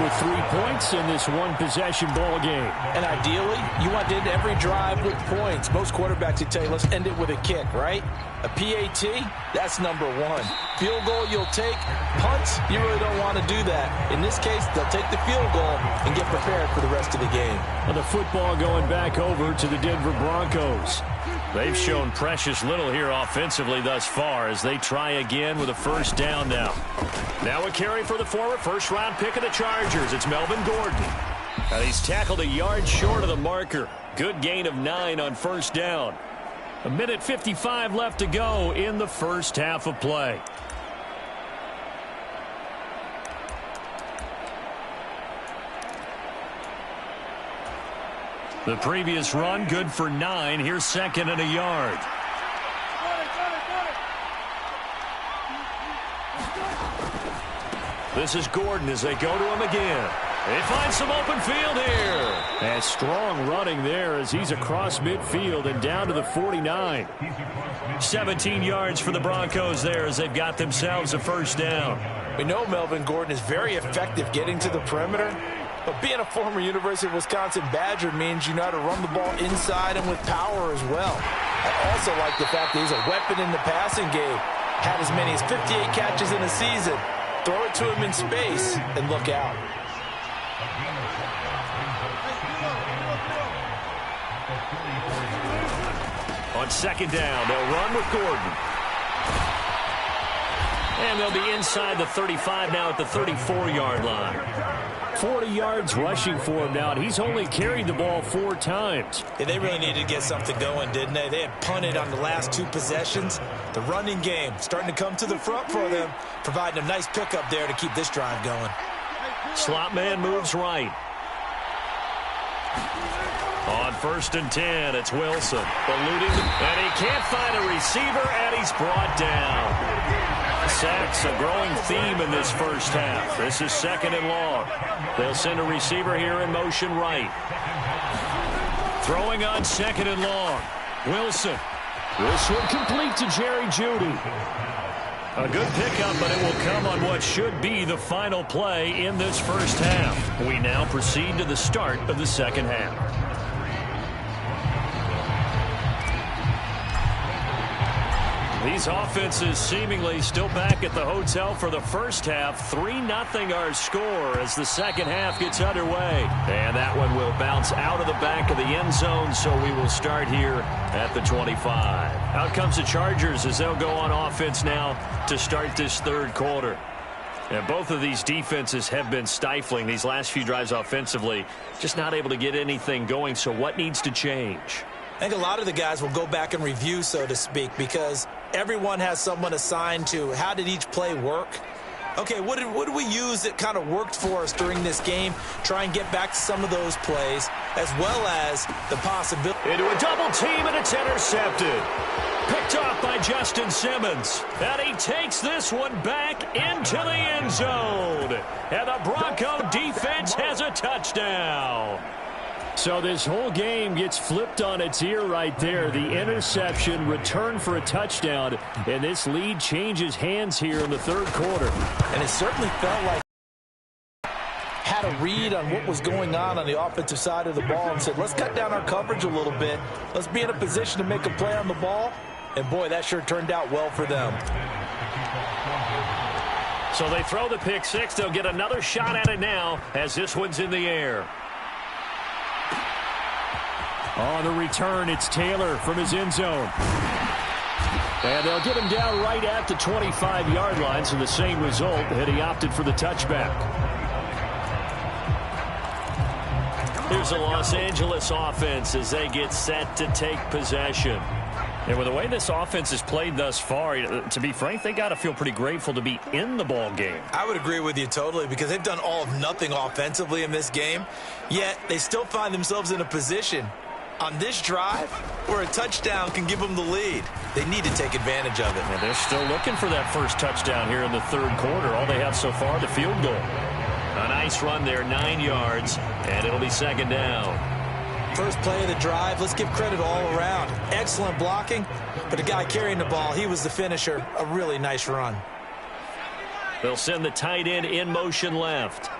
with 3 points in this one-possession ball game. And ideally, you want to end every drive with points. Most quarterbacks would tell you, let's end it with a kick, right? A PAT, that's number 1. Field goal you'll take. Punts, you really don't want to do that. In this case, they'll take the field goal and get prepared for the rest of the game. Well, the football going back over to the Denver Broncos. They've shown precious little here offensively thus far as they try again with a first down now. Now a carry for the former first-round pick of the Chargers. It's Melvin Gordon. And he's tackled a yard short of the marker. Good gain of 9 on first down. 1:55 left to go in the first half of play. The previous run, good for 9. Here's 2nd and a yard. This is Gordon as they go to him again. They find some open field here. And strong running there as he's across midfield and down to the 49. 17 yards for the Broncos there as they've got themselves a first down. We know Melvin Gordon is very effective getting to the perimeter. But being a former University of Wisconsin Badger means you know how to run the ball inside and with power as well. I also like the fact that he's a weapon in the passing game. Had as many as 58 catches in a season. Throw it to him in space and look out. On 2nd down, they'll run with Gordon. And they'll be inside the 35 now at the 34-yard line. 40 yards rushing for him now, and he's only carried the ball 4 times. Yeah, they really needed to get something going, didn't they? They had punted on the last 2 possessions. The running game starting to come to the front for them, providing a nice pickup there to keep this drive going. Slot man moves right. On 1st and 10, it's Wilson. Eluding, and he can't find a receiver, and he's brought down. Sacks, a growing theme in this first half. This is 2nd and long. They'll send a receiver here in motion right. Throwing on 2nd and long. Wilson. This one complete to Jerry Jeudy. A good pickup, but it will come on what should be the final play in this first half. We now proceed to the start of the second half. These offenses seemingly still back at the hotel for the first half. 3-0 our score as the second half gets underway. And that one will bounce out of the back of the end zone, so we will start here at the 25. Out comes the Chargers as they'll go on offense now to start this third quarter. And both of these defenses have been stifling these last few drives offensively. Just not able to get anything going, so what needs to change? I think a lot of the guys will go back and review, so to speak, because everyone has someone assigned to how did each play work. Okay, what did we use that kind of worked for us during this game? Try and get back to some of those plays, as well as the possibility. Into a double team, and it's intercepted. Picked off by Justin Simmons. And he takes this one back into the end zone. And the Bronco defense has a touchdown. So this whole game gets flipped on its ear right there. The interception, return for a touchdown, and this lead changes hands here in the third quarter. And it certainly felt like had a read on what was going on the offensive side of the ball and said, let's cut down our coverage a little bit. Let's be in a position to make a play on the ball. And, boy, that sure turned out well for them. So they throw the pick six. They'll get another shot at it now as this one's in the air. On the return, it's Taylor from his end zone. And they'll get him down right at the 25-yard line, so the same result, and he opted for the touchback. Here's the Los Angeles offense as they get set to take possession. And with the way this offense has played thus far, to be frank, they got to feel pretty grateful to be in the ball game. I would agree with you totally because they've done all of nothing offensively in this game, yet they still find themselves in a position on this drive where a touchdown can give them the lead. They need to take advantage of it. And they're still looking for that first touchdown here in the third quarter. All they have so far, the field goal. A nice run there, 9 yards, and it'll be second down. First play of the drive, let's give credit all around. Excellent blocking, but the guy carrying the ball, he was the finisher. A really nice run. They'll send the tight end in motion left.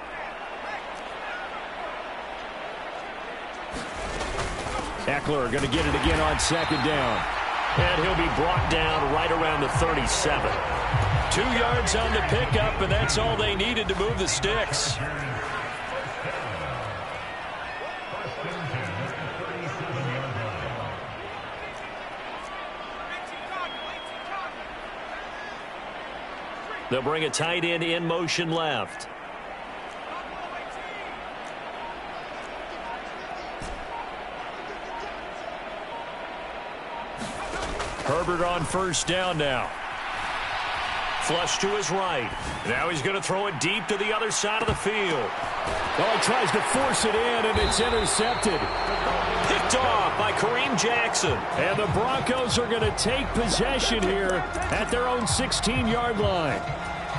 Eckler going to get it again on second down. And he'll be brought down right around the 37. 2 yards on the pickup, and that's all they needed to move the sticks. They'll bring a tight end in motion left. Herbert on first down now. Flush to his right. Now he's going to throw it deep to the other side of the field. Oh, he tries to force it in, and it's intercepted. Picked off by Kareem Jackson. And the Broncos are going to take possession here at their own 16-yard line.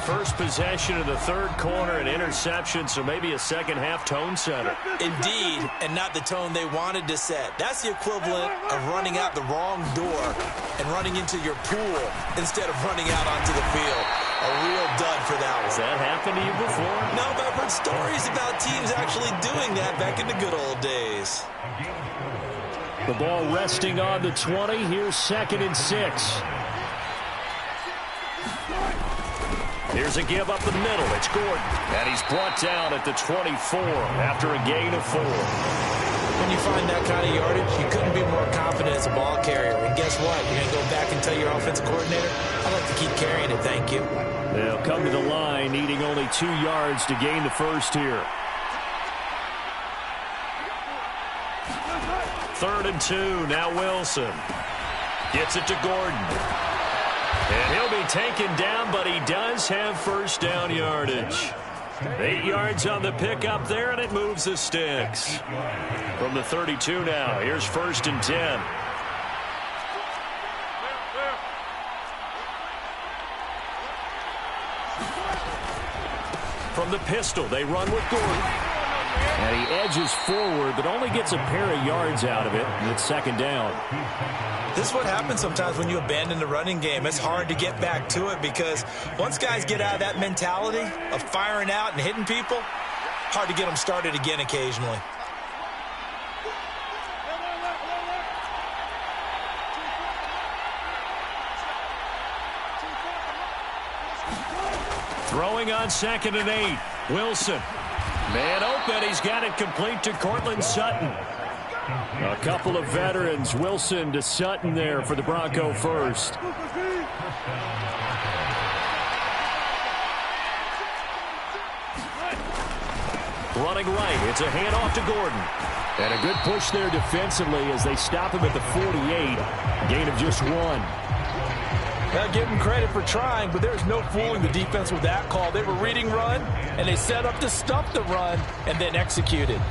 First possession of the third quarter, an interception, so maybe a second-half tone setter. Indeed, and not the tone they wanted to set. That's the equivalent of running out the wrong door and running into your pool instead of running out onto the field. A real dud for that one. Has that happened to you before? No, but I've heard stories about teams actually doing that back in the good old days. The ball resting on the 20. Here's 2nd and 6. Here's a give up the middle. It's Gordon. And he's brought down at the 24 after a gain of 4. When you find that kind of yardage, you couldn't be more confident as a ball carrier. And guess what? You're going to go back and tell your offensive coordinator, I'd like to keep carrying it, thank you. They'll come to the line, needing only 2 yards to gain the first here. 3rd and 2. Now Wilson. Gets it to Gordon. And he'll be taken down, but he does have first down yardage. 8 yards on the pickup there, and it moves the sticks. From the 32 now, here's 1st and 10. From the pistol, they run with Gordon. And he edges forward, but only gets a pair of yards out of it, and it's 2nd down. This is what happens sometimes when you abandon the running game. It's hard to get back to it because once guys get out of that mentality of firing out and hitting people, hard to get them started again occasionally. Throwing on 2nd and 8. Wilson. Man open. He's got it complete to Cortland Sutton. A couple of veterans. Wilson to Sutton there for the Bronco first. Running right. It's a handoff to Gordon. And a good push there defensively as they stop him at the 48. Gain of just 1. I'll give them credit for trying, but there's no fooling the defense with that call. They were reading run, and they set up to stop the run and then executed.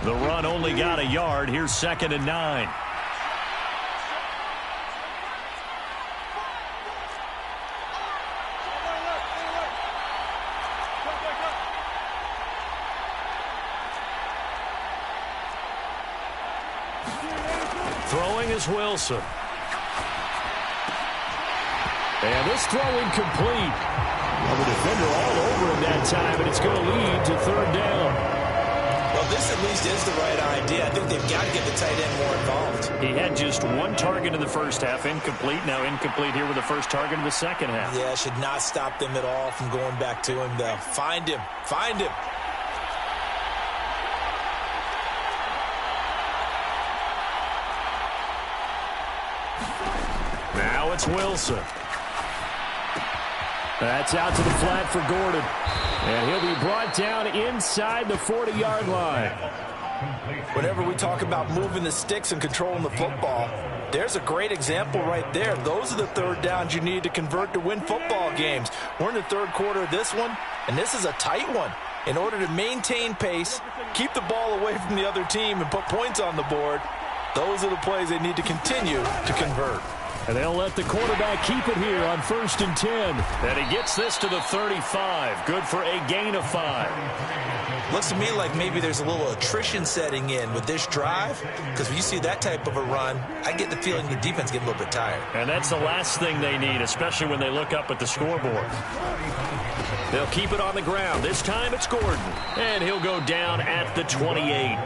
The run only got a yard. Here's 2nd and 9. Throwing is Wilson. And this throw incomplete. Well, the defender all over him that time, and it's going to lead to 3rd down. Well, this at least is the right idea. I think they've got to get the tight end more involved. He had just 1 target in the first half, incomplete. Now incomplete here with the first target in the second half. Yeah, should not stop them at all from going back to him, though. Find him. Find him. Now it's Wilson. That's out to the flat for Gordon. And he'll be brought down inside the 40-yard line. Whenever we talk about moving the sticks and controlling the football, there's a great example right there. Those are the 3rd downs you need to convert to win football games. We're in the 3rd quarter of this one, and this is a tight one. In order to maintain pace, keep the ball away from the other team, and put points on the board, those are the plays they need to continue to convert. And they'll let the quarterback keep it here on 1st and 10. And he gets this to the 35. Good for a gain of 5. Looks to me like maybe there's a little attrition setting in with this drive, because when you see that type of a run, I get the feeling the defense gets a little bit tired. And that's the last thing they need, especially when they look up at the scoreboard. They'll keep it on the ground. This time it's Gordon. And he'll go down at the 28.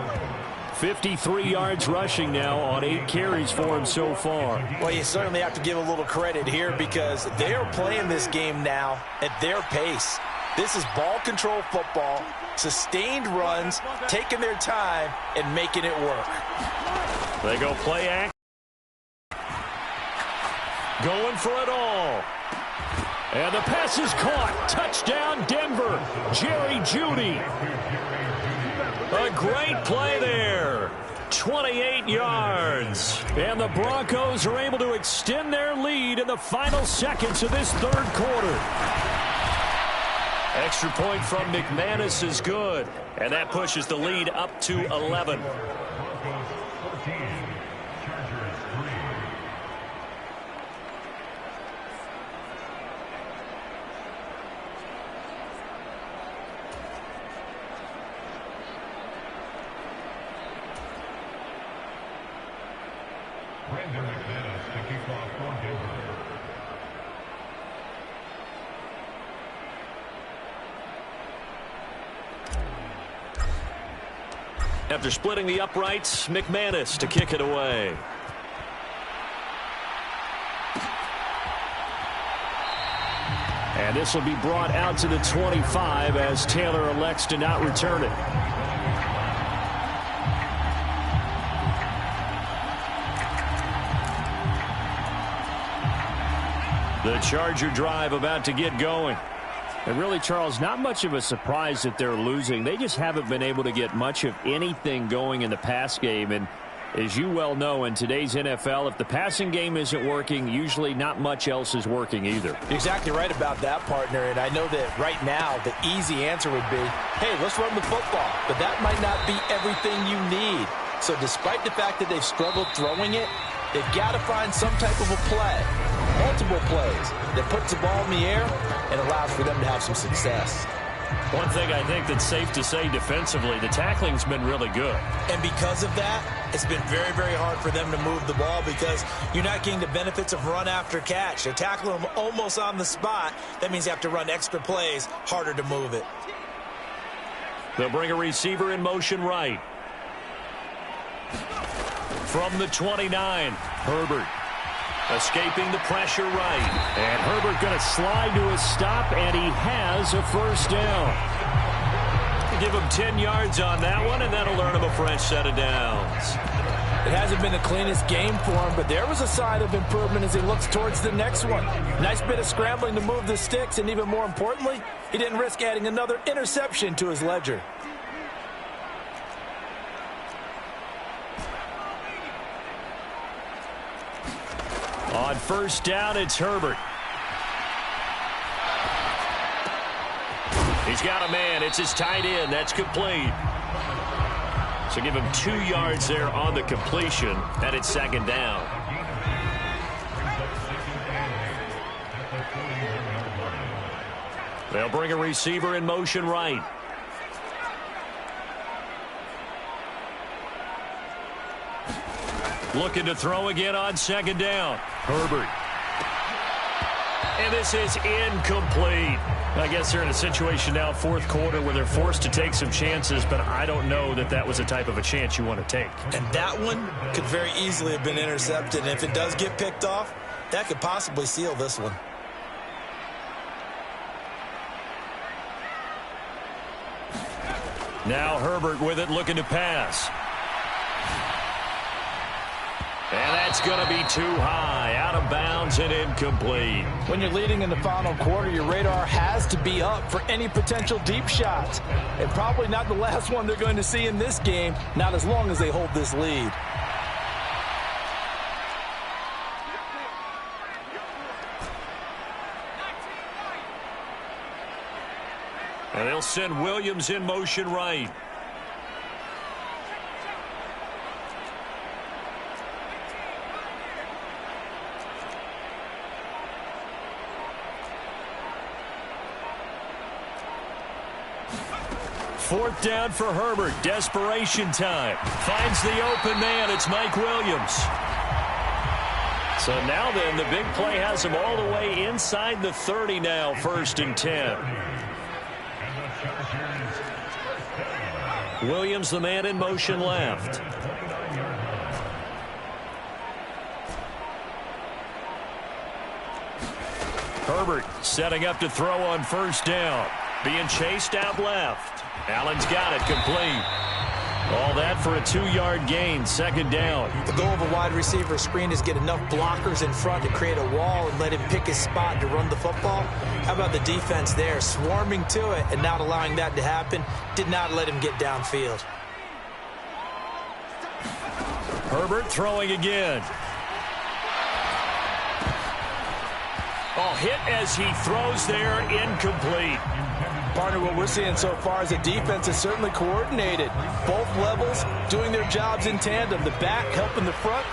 53 yards rushing now on 8 carries for him so far. Well, you certainly have to give a little credit here because they are playing this game now at their pace. This is ball control football, sustained runs, taking their time, and making it work. They go play action. Going for it all. And the pass is caught. Touchdown, Denver. Jerry Jeudy. A great play there. 28 yards. And the Broncos are able to extend their lead in the final seconds of this third quarter. Extra point from McManus is good. And that pushes the lead up to 11. After splitting the uprights, McManus to kick it away. And this will be brought out to the 25 as Taylor elects to not return it. The Charger drive about to get going. And really, Charles, not much of a surprise that they're losing. They just haven't been able to get much of anything going in the pass game. And as you well know, in today's NFL, if the passing game isn't working, usually not much else is working either. You're exactly right about that, partner. And I know that right now the easy answer would be, hey, let's run the football. But that might not be everything you need. So despite the fact that they've struggled throwing it, they've got to find some type of a play, multiple plays, that puts the ball in the air and allows for them to have some success. One thing I think that's safe to say defensively, the tackling's been really good. And because of that, it's been very, very hard for them to move the ball because you're not getting the benefits of run after catch. They're tackling them almost on the spot. That means you have to run extra plays, harder to move it. They'll bring a receiver in motion right. From the 29, Herbert. Escaping the pressure right. And Herbert going to slide to a stop, and he has a first down. Give him 10 yards on that one, and that'll earn him a fresh set of downs. It hasn't been the cleanest game for him, but there was a sign of improvement as he looks towards the next one. Nice bit of scrambling to move the sticks, and even more importantly, he didn't risk adding another interception to his ledger. On first down, it's Herbert. He's got a man. It's his tight end. That's complete. So give him 2 yards there on the completion, and it's second down. They'll bring a receiver in motion right. Looking to throw again on second down. Herbert. And this is incomplete. I guess they're in a situation now, fourth quarter, where they're forced to take some chances, but I don't know that that was the type of a chance you want to take. And that one could very easily have been intercepted. And if it does get picked off, that could possibly seal this one. Now Herbert with it, looking to pass. And that's going to be too high, out of bounds and incomplete. When you're leading in the final quarter, your radar has to be up for any potential deep shots. And probably not the last one they're going to see in this game, not as long as they hold this lead. And they'll send Williams in motion right. Fourth down for Herbert. Desperation time. Finds the open man. It's Mike Williams. So now then, the big play has him all the way inside the 30 now, 1st and 10. Williams, the man in motion left. Herbert setting up to throw on first down. Being chased out left. Allen's got it complete. All that for a 2-yard gain, second down. The goal of a wide receiver screen is get enough blockers in front to create a wall and let him pick his spot to run the football. How about the defense there, swarming to it and not allowing that to happen? Did not let him get downfield. Herbert throwing again. Oh, hit as he throws there, incomplete. Partner, what we're seeing so far is the defense is certainly coordinated. Both levels doing their jobs in tandem. The back helping the front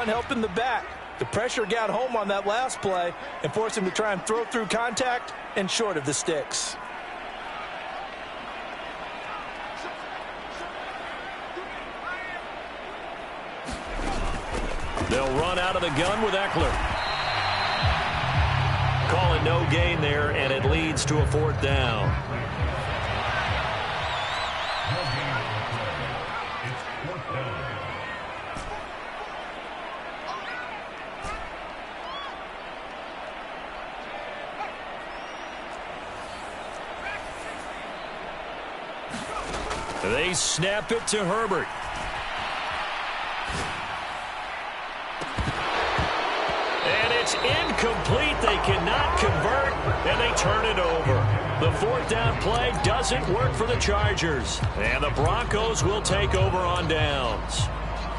helping the back. The pressure got home on that last play and forced him to try and throw through contact and short of the sticks. They'll run out of the gun with Eckler. Call it no gain there, and it leads to a 4th down. They snap it to Herbert. It's incomplete. They cannot convert, and they turn it over. The 4th down play doesn't work for the Chargers, and the Broncos will take over on downs.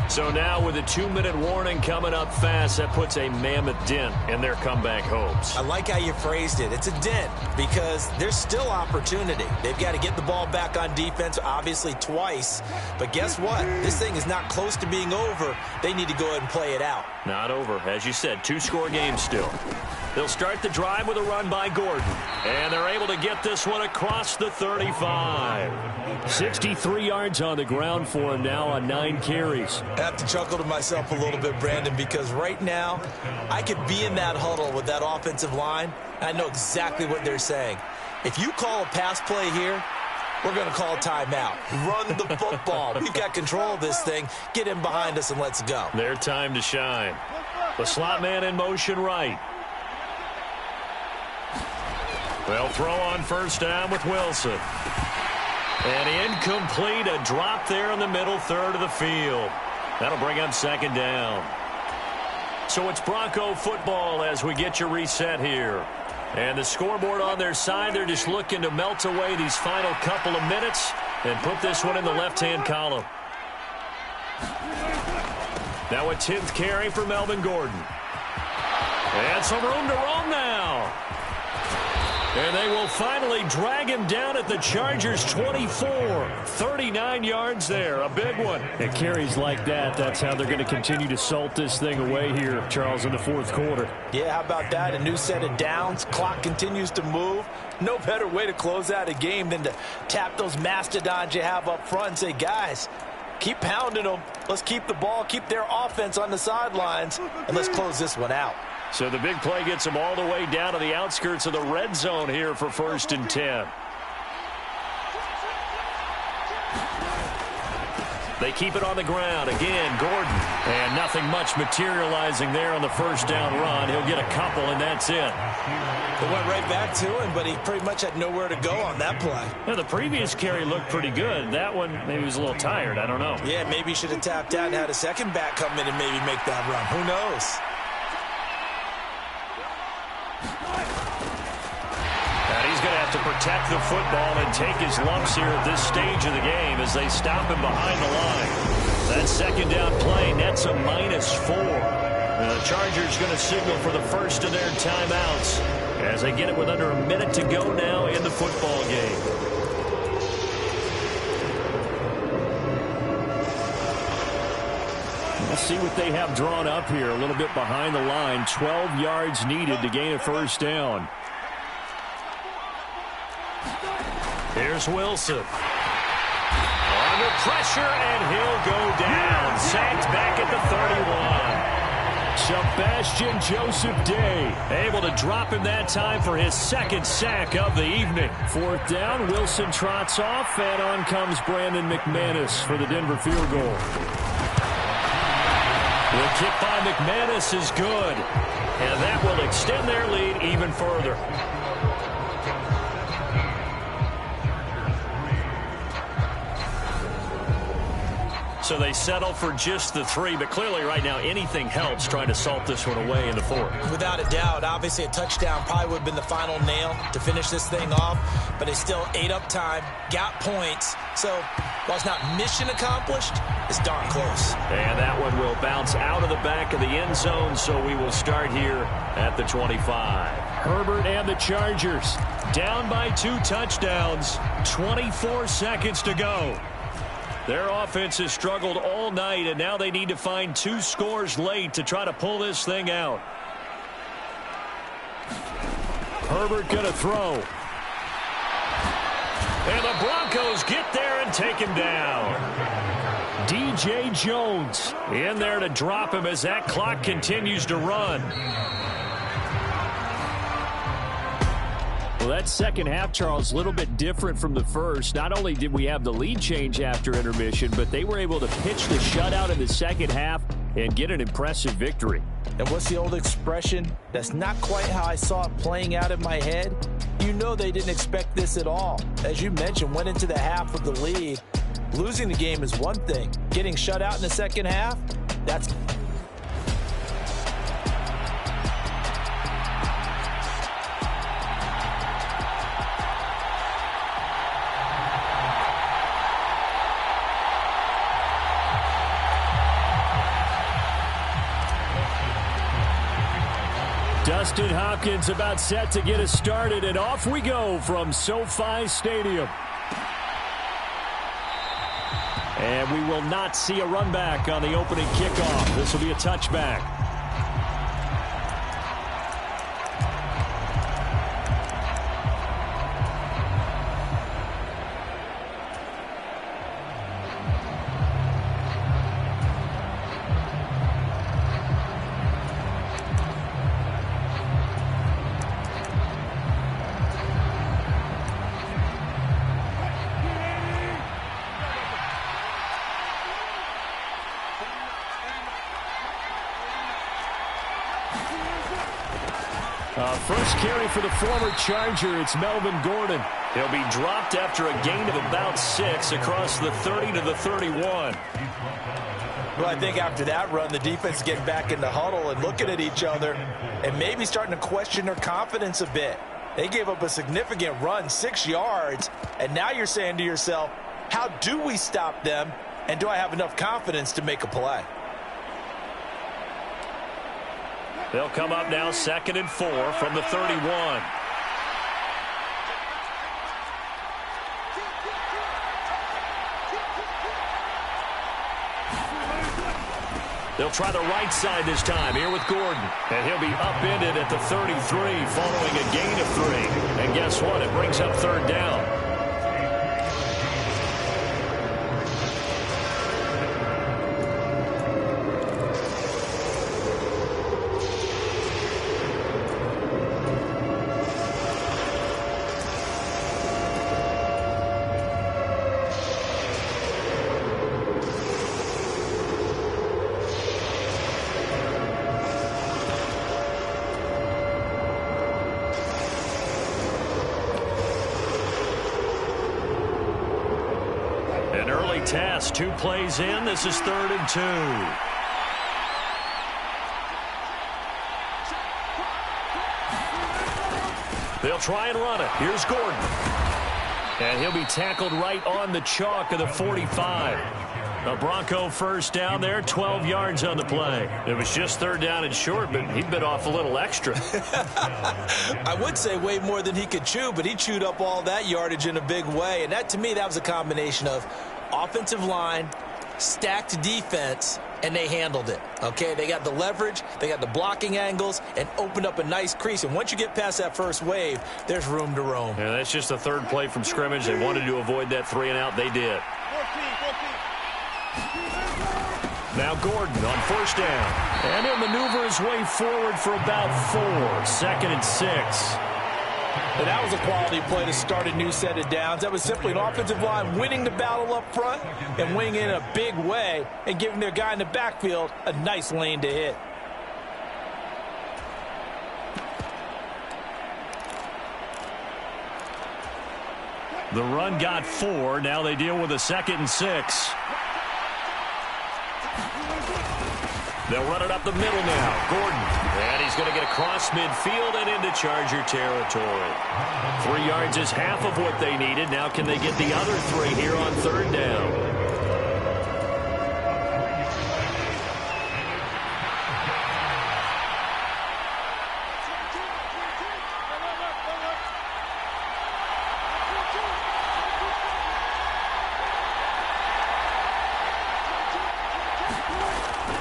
So now with a 2-minute warning coming up fast, that puts a mammoth dent in their comeback hopes. I like how you phrased it. It's a dent because there's still opportunity. They've got to get the ball back on defense, obviously twice. But guess what? This thing is not close to being over. They need to go ahead and play it out. Not over. As you said, 2-score game still. They'll start the drive with a run by Gordon. And they're able to get this one across the 35. 63 yards on the ground for him now on 9 carries. I have to chuckle to myself a little bit, Brandon, because right now I could be in that huddle with that offensive line. And I know exactly what they're saying. If you call a pass play here, we're going to call a timeout. Run the football. We've got control of this thing. Get him behind us and let's go. Their time to shine. The slot man in motion right. They'll throw on first down with Wilson. And incomplete, a drop there in the middle third of the field. That'll bring up second down. So it's Bronco football as we get you reset here. And the scoreboard on their side, they're just looking to melt away these final couple of minutes and put this one in the left-hand column. Now a 10th carry for Melvin Gordon. And some room to roam now. And they will finally drag him down at the Chargers' 24. 39 yards there, a big one. And carries like that, that's how they're going to continue to salt this thing away here, Charles, in the 4th quarter. Yeah, how about that? A new set of downs. Clock continues to move. No better way to close out a game than to tap those mastodons you have up front and say, guys, keep pounding them. Let's keep the ball, keep their offense on the sidelines, and let's close this one out. So the big play gets them all the way down to the outskirts of the red zone here for 1st and 10. They keep it on the ground. Again, Gordon. And nothing much materializing there on the first down run. He'll get a couple, and that's it. It went right back to him, but he pretty much had nowhere to go on that play. Now, the previous carry looked pretty good. That one, maybe he was a little tired. I don't know. Yeah, maybe he should have tapped out and had a second back come in and maybe make that run. Who knows? He's going to have to protect the football and take his lumps here at this stage of the game as they stop him behind the line. That second down play nets a -4. The Chargers going to signal for the first of their timeouts as they get it with under a minute to go now in the football game. Let's see what they have drawn up here. A little bit behind the line. 12 yards needed to gain a first down. Here's Wilson. Under pressure, and he'll go down. Sacked back at the 31. Sebastian Joseph Day able to drop him that time for his second sack of the evening. Fourth down, Wilson trots off, and on comes Brandon McManus for the Denver field goal. The kick by McManus is good, and that will extend their lead even further. So they settle for just the 3, but clearly right now anything helps trying to salt this one away in the 4th. Without a doubt, obviously a touchdown probably would have been the final nail to finish this thing off, but they still ate up time, got points. So while it's not mission accomplished, it's darn close. And that one will bounce out of the back of the end zone, so we will start here at the 25. Herbert and the Chargers down by 2 touchdowns, 24 seconds to go. Their offense has struggled all night, and now they need to find 2 scores late to try to pull this thing out. Herbert going to throw. And the Broncos get there and take him down. DJ Jones in there to drop him as that clock continues to run. Well, that second half, Charles, a little bit different from the first. Not only did we have the lead change after intermission, but they were able to pitch the shutout in the second half and get an impressive victory. And what's the old expression? That's not quite how I saw it playing out in my head. You know they didn't expect this at all. As you mentioned, went into the half with the lead. Losing the game is one thing. Getting shut out in the second half, that's... Dustin Hopkins about set to get us started, and off we go from SoFi Stadium. And we will not see a run back on the opening kickoff. This will be a touchback. First carry for the former Charger, it's Melvin Gordon. He'll be dropped after a gain of about 6 across the 30 to the 31. Well, I think after that run, the defense getting back in the huddle and looking at each other and maybe starting to question their confidence a bit. They gave up a significant run, 6 yards, and now you're saying to yourself, how do we stop them, and do I have enough confidence to make a play? They'll come up now 2nd and 4 from the 31. They'll try the right side this time here with Gordon. And he'll be upended at the 33 following a gain of 3. And guess what? It brings up 3rd down. Task, 2 plays in. This is 3rd and 2. They'll try and run it. Here's Gordon. And he'll be tackled right on the chalk of the 45. A Bronco first down there, 12 yards on the play. It was just 3rd down and short, but he bit off a little extra. I would say way more than he could chew, but he chewed up all that yardage in a big way. And that, to me, that was a combination of offensive line, stacked defense, and they handled it. Okay, they got the leverage, they got the blocking angles, and opened up a nice crease. And once you get past that first wave, there's room to roam. Yeah, that's just the 3rd play from scrimmage. They wanted to avoid that 3 and out. They did. Now Gordon on first down. And he'll maneuver his way forward for about 4. 2nd and 6. And that was a quality play to start a new set of downs. That was simply an offensive line winning the battle up front and winning in a big way and giving their guy in the backfield a nice lane to hit. The run got 4. Now they deal with a 2nd and 6. They'll run it up the middle now. Gordon. And he's going to get across midfield and into Charger territory. 3 yards is half of what they needed. Now can they get the other 3 here on 3rd down?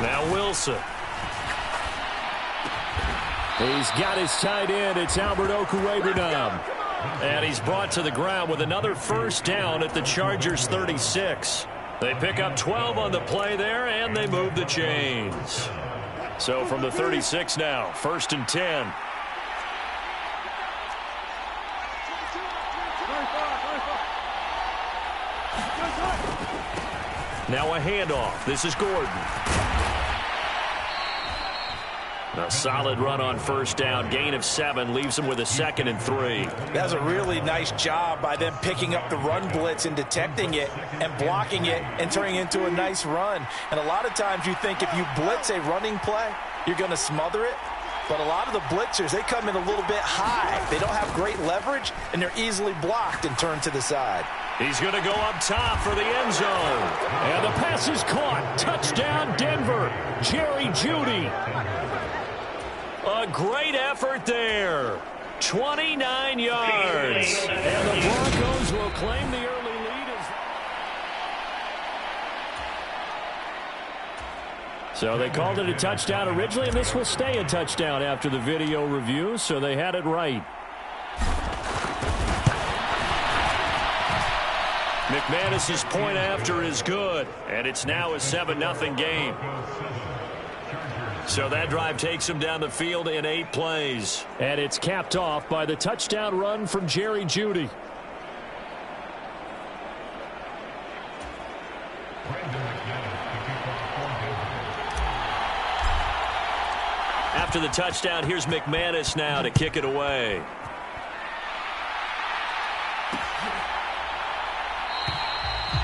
Now Wilson. He's got his tight end. It's Albert Okwuegbunam. And he's brought to the ground with another first down at the Chargers' 36. They pick up 12 on the play there, and they move the chains. So from the 36 now, 1st and 10. Now a handoff. This is Gordon. A solid run on first down. Gain of 7 leaves him with a 2nd and 3. That's a really nice job by them picking up the run blitz and detecting it and blocking it and turning it into a nice run. And a lot of times you think if you blitz a running play, you're going to smother it. But a lot of the blitzers, they come in a little bit high. They don't have great leverage, and they're easily blocked and turned to the side. He's going to go up top for the end zone. And the pass is caught. Touchdown, Denver. Jerry Jeudy. A great effort there. 29 yards. And the Broncos will claim the early lead. So they called it a touchdown originally, and this will stay a touchdown after the video review, so they had it right. McManus's point after is good, and it's now a 7-0 game. So that drive takes him down the field in 8 plays. And it's capped off by the touchdown run from Jerry Jeudy. After the touchdown, here's McManus now to kick it away.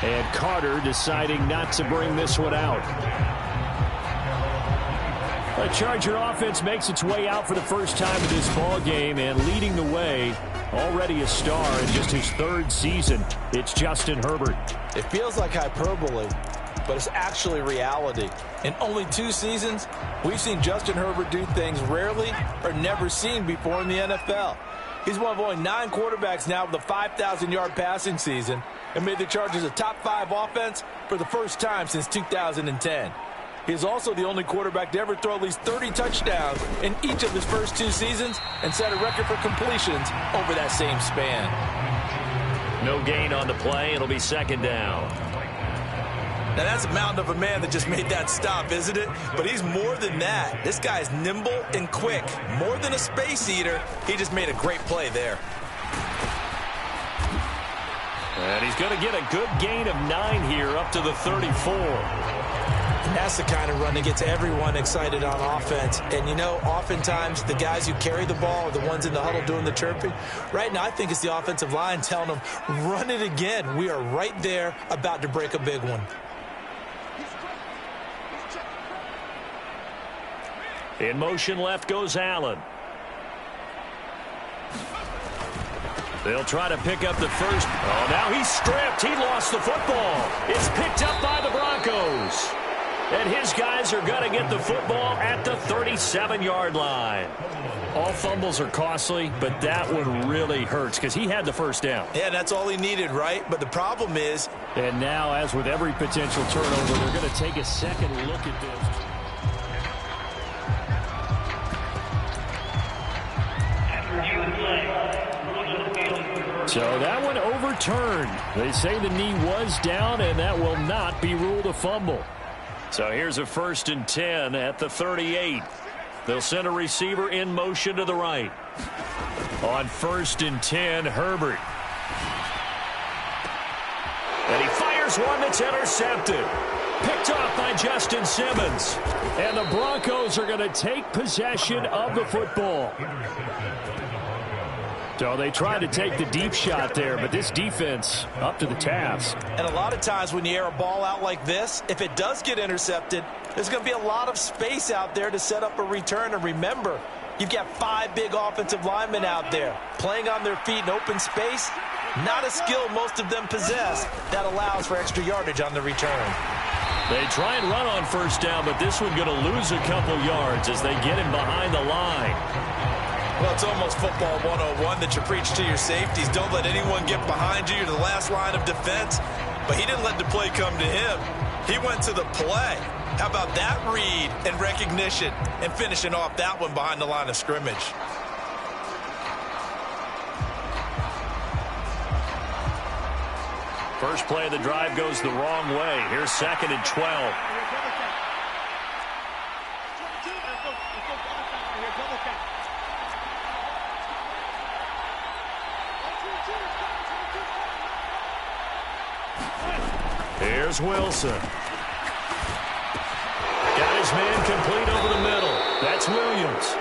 And Carter deciding not to bring this one out. The Charger offense makes its way out for the first time in this ball game, and leading the way, already a star in just his 3rd season, it's Justin Herbert. It feels like hyperbole, but it's actually reality. In only 2 seasons, we've seen Justin Herbert do things rarely or never seen before in the NFL. He's one of only 9 quarterbacks now with a 5,000-yard passing season and made the Chargers a top 5 offense for the first time since 2010. He is also the only quarterback to ever throw at least 30 touchdowns in each of his first 2 seasons and set a record for completions over that same span. No gain on the play. It'll be 2nd down. Now, that's a mountain of a man that just made that stop, isn't it? But he's more than that. This guy's nimble and quick. More than a space eater, he just made a great play there. And he's going to get a good gain of 9 here up to the 34. And that's the kind of run that gets everyone excited on offense. And, you know, oftentimes the guys who carry the ball are the ones in the huddle doing the chirping. Right now, I think it's the offensive line telling them, run it again. We are right there about to break a big one. In motion left goes Allen. They'll try to pick up the first. Oh, now he's stripped. He lost the football. It's picked up by the Broncos. And his guys are going to get the football at the 37-yard line. All fumbles are costly, but that one really hurts because he had the first down. Yeah, that's all he needed, right? But the problem is... And now, as with every potential turnover, they're going to take a second look at this. So that one overturned. They say the knee was down, and that will not be ruled a fumble. So here's a 1st and 10 at the 38. They'll send a receiver in motion to the right. On 1st and 10, Herbert. And he fires one that's intercepted. Picked off by Justin Simmons. And the Broncos are going to take possession of the football. So they tried to take the deep shot there, but this defense up to the task. And a lot of times when you air a ball out like this, if it does get intercepted, there's going to be a lot of space out there to set up a return. And remember, you've got 5 big offensive linemen out there playing on their feet in open space. Not a skill most of them possess that allows for extra yardage on the return. They try and run on 1st down, but this one going to lose a couple yards as they get him behind the line. Well, it's almost football 101 that you preach to your safeties. Don't let anyone get behind you. You're the last line of defense. But he didn't let the play come to him. He went to the play. How about that read and recognition and finishing off that one behind the line of scrimmage? First play of the drive goes the wrong way. Here's 2nd and 12. Here's Wilson. Got his man complete over the middle. That's Williams.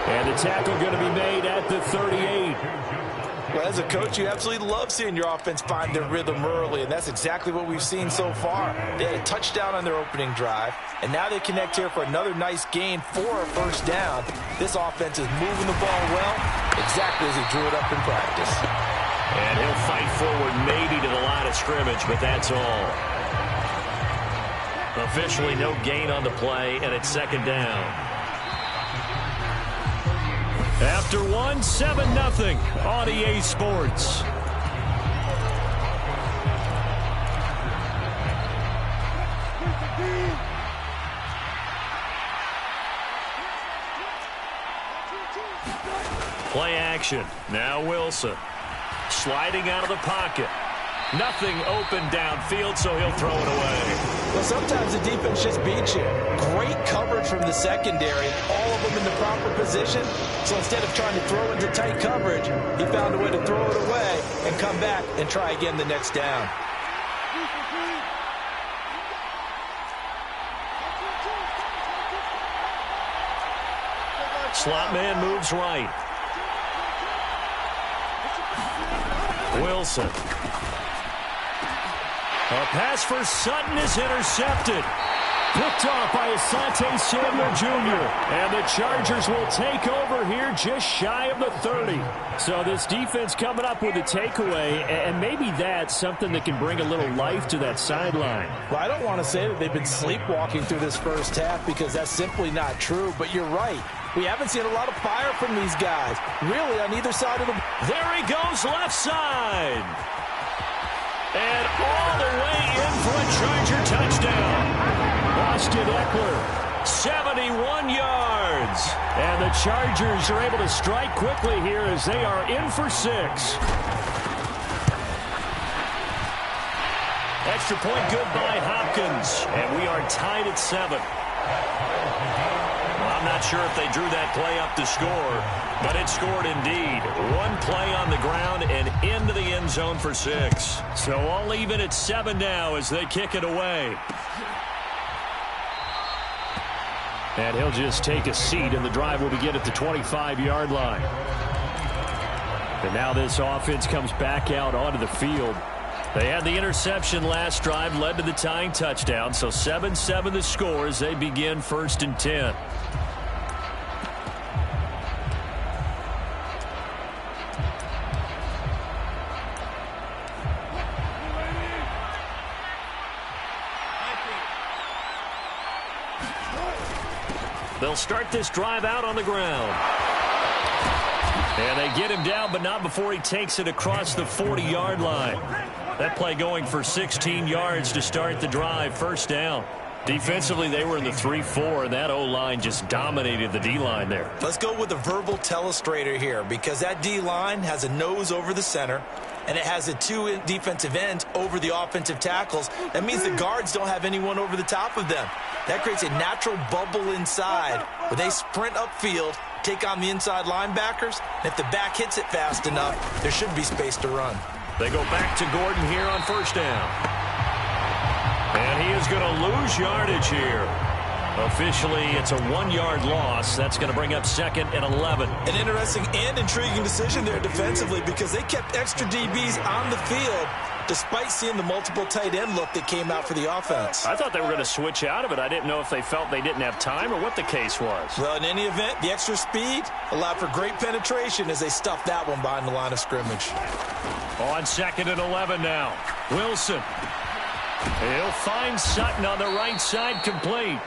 And the tackle going to be made at the 38. Well, as a coach, you absolutely love seeing your offense find their rhythm early, and that's exactly what we've seen so far. They had a touchdown on their opening drive, and now they connect here for another nice gain for a 1st down. This offense is moving the ball well, exactly as he drew it up in practice. And he'll fight forward maybe to the line of scrimmage, but that's all. Officially no gain on the play, and it's 2nd down. After 7-0 on EA Sports. Play action. Now Wilson. Sliding out of the pocket. Nothing open downfield, so he'll throw it away. Well, sometimes the defense just beats you. Great coverage from the secondary, all of them in the proper position. So instead of trying to throw into tight coverage, he found a way to throw it away and come back and try again the next down. Slot man moves right. Wilson. A pass for Sutton is intercepted. Picked off by Asante Samuel Jr. And the Chargers will take over here just shy of the 30. So this defense coming up with a takeaway, and maybe that's something that can bring a little life to that sideline. Well, I don't want to say that they've been sleepwalking through this 1st half because that's simply not true, but you're right. We haven't seen a lot of fire from these guys, really, on either side of the... There he goes, left side. And all the way in for a Charger touchdown. Austin Eckler, 71 yards. And the Chargers are able to strike quickly here as they are in for 6. Extra point good by Hopkins. And we are tied at 7. I'm not sure if they drew that play up to score, but it scored indeed. One play on the ground and into the end zone for 6. So all even at 7 now as they kick it away. And he'll just take a seat, and the drive will begin at the 25-yard line. And now this offense comes back out onto the field. They had the interception last drive, led to the tying touchdown. So 7-7 the score as they begin 1st and 10. They'll start this drive out on the ground. And they get him down, but not before he takes it across the 40-yard line. That play going for 16 yards to start the drive. 1st down. Defensively, they were in the 3-4, and that O-line just dominated the D-line there. Let's go with a verbal telestrator here because that D-line has a nose over the center. and it has the two defensive ends over the offensive tackles. That means the guards don't have anyone over the top of them. That creates a natural bubble inside where they sprint upfield, take on the inside linebackers, and if the back hits it fast enough, there should be space to run. They go back to Gordon here on first down. And he is going to lose yardage here. Officially, it's a 1-yard loss. That's going to bring up 2nd and 11. An interesting and intriguing decision there defensively because they kept extra DBs on the field despite seeing the multiple tight end look that came out for the offense. I thought they were going to switch out of it. I didn't know if they felt they didn't have time or what the case was. Well, in any event, the extra speed allowed for great penetration as they stuffed that one behind the line of scrimmage. On 2nd and 11 now. Wilson. He'll find Sutton on the right side, complete.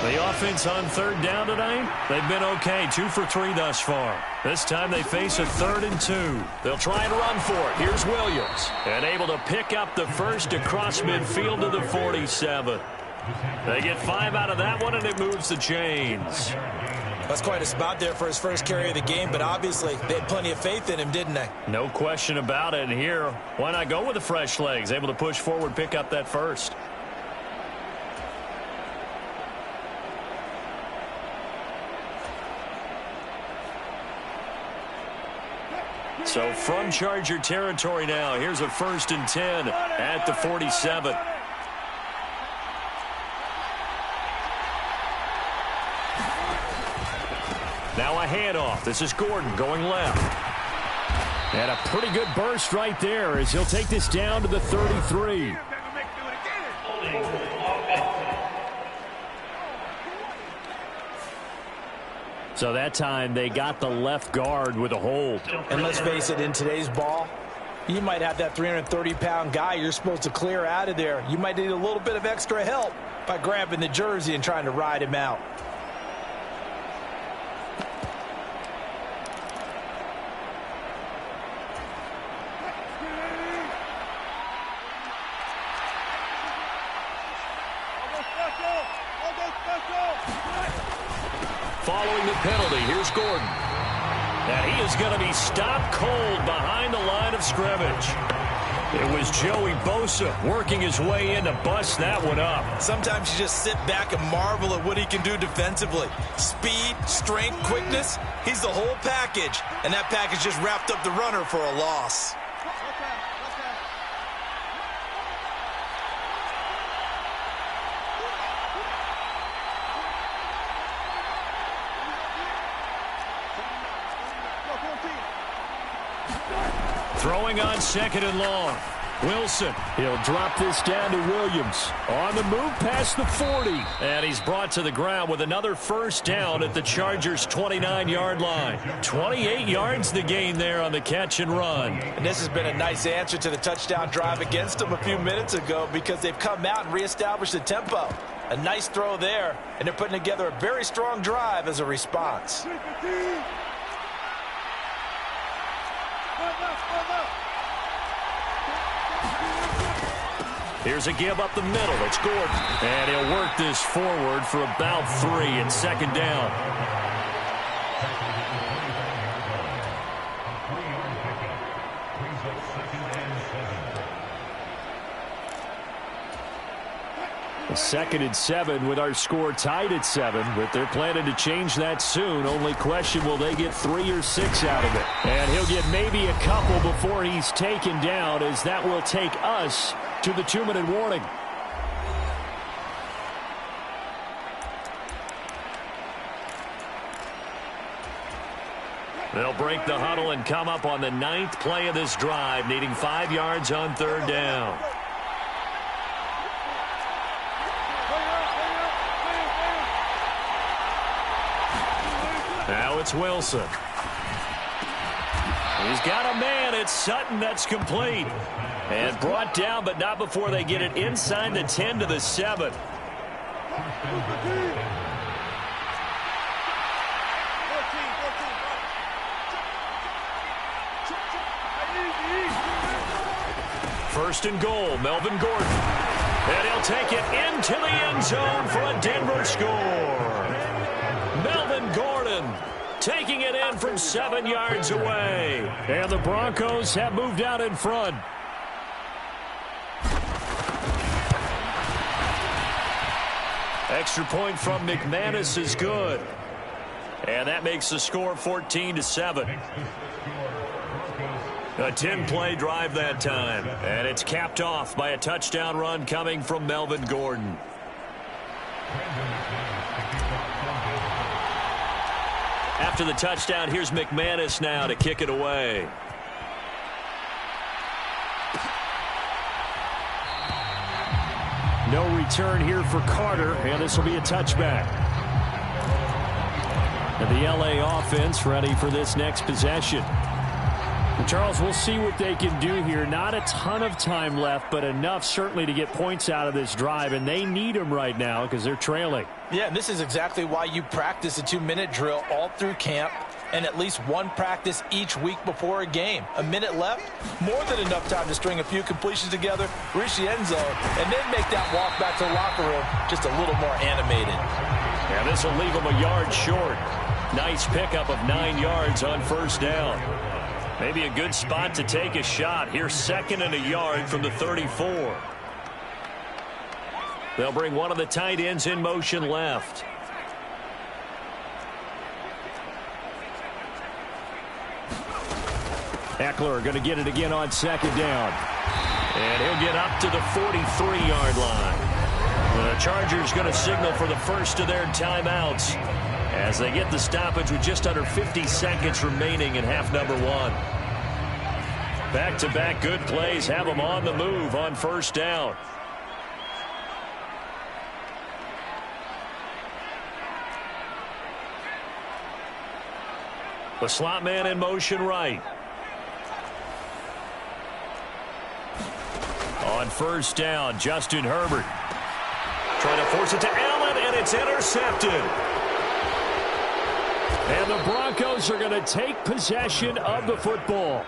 The offense on 3rd down tonight, they've been okay, 2 for 3 thus far. This time they face a 3rd and 2. They'll try and run for it. Here's Williams. And able to pick up the first across midfield to the 47. They get 5 out of that one, and it moves the chains. That's quite a spot there for his first carry of the game, but obviously they had plenty of faith in him, didn't they? No question about it. And here, why not go with the fresh legs? Able to push forward, pick up that first. So from Charger territory now, here's a 1st and 10 at the 47. Now a handoff. This is Gordon going left. And a pretty good burst right there as he'll take this down to the 33. So that time they got the left guard with a hold. And let's face it, in today's ball, you might have that 330-pound guy you're supposed to clear out of there. You might need a little bit of extra help by grabbing the jersey and trying to ride him out. Following the penalty, here's Gordon. And he is going to be stopped cold behind the line of scrimmage. It was Joey Bosa working his way in to bust that one up. Sometimes you just sit back and marvel at what he can do defensively. Speed, strength, quickness, he's the whole package. And that package just wrapped up the runner for a loss. Throwing on 2nd and long. Wilson, he'll drop this down to Williams. On the move past the 40. And he's brought to the ground with another first down at the Chargers' 29-yard line. 28 yards the gain there on the catch and run. And this has been a nice answer to the touchdown drive against them a few minutes ago because they've come out and reestablished the tempo. A nice throw there, and they're putting together a very strong drive as a response. Here's a give up the middle. It's Gordon. And he'll work this forward for about 3 and 2nd down. A 2nd and 7 with our score tied at 7, but they're planning to change that soon. Only question, will they get 3 or 6 out of it? And he'll get maybe a couple before he's taken down, as that will take us to the 2-minute warning. They'll break the huddle and come up on the 9th play of this drive, needing 5 yards on 3rd down. Now it's Wilson. He's got a man. It's Sutton. That's complete. And brought down, but not before they get it inside the 10 to the 7. First and goal, Melvin Gordon. And he'll take it into the end zone for a Denver score. Melvin Gordon taking it in from 7 yards away. And the Broncos have moved out in front. Extra point from McManus is good. And that makes the score 14-7. A 10-play drive that time. And it's capped off by a touchdown run coming from Melvin Gordon. After the touchdown, here's McManus now to kick it away. No return here for Carter, and this will be a touchback. And the LA offense ready for this next possession. And Charles, we'll see what they can do here. Not a ton of time left, but enough certainly to get points out of this drive, and they need them right now because they're trailing. Yeah, and this is exactly why you practice a 2-minute drill all through camp and at least one practice each week before a game. A minute left, more than enough time to string a few completions together, reach the end zone, and then make that walk back to the locker room just a little more animated. Yeah, this will leave them a yard short. Nice pickup of 9 yards on first down. Maybe a good spot to take a shot. Here's 2nd and a yard from the 34. They'll bring one of the tight ends in motion left. Eckler going to get it again on 2nd down. And he'll get up to the 43-yard line. The Chargers going to signal for the first of their timeouts as they get the stoppage with just under 50 seconds remaining in half number 1. Back-to-back good plays have them on the move on first down. The slot man in motion right. On first down, Justin Herbert trying to force it to Allen, and it's intercepted. And the Broncos are going to take possession of the football.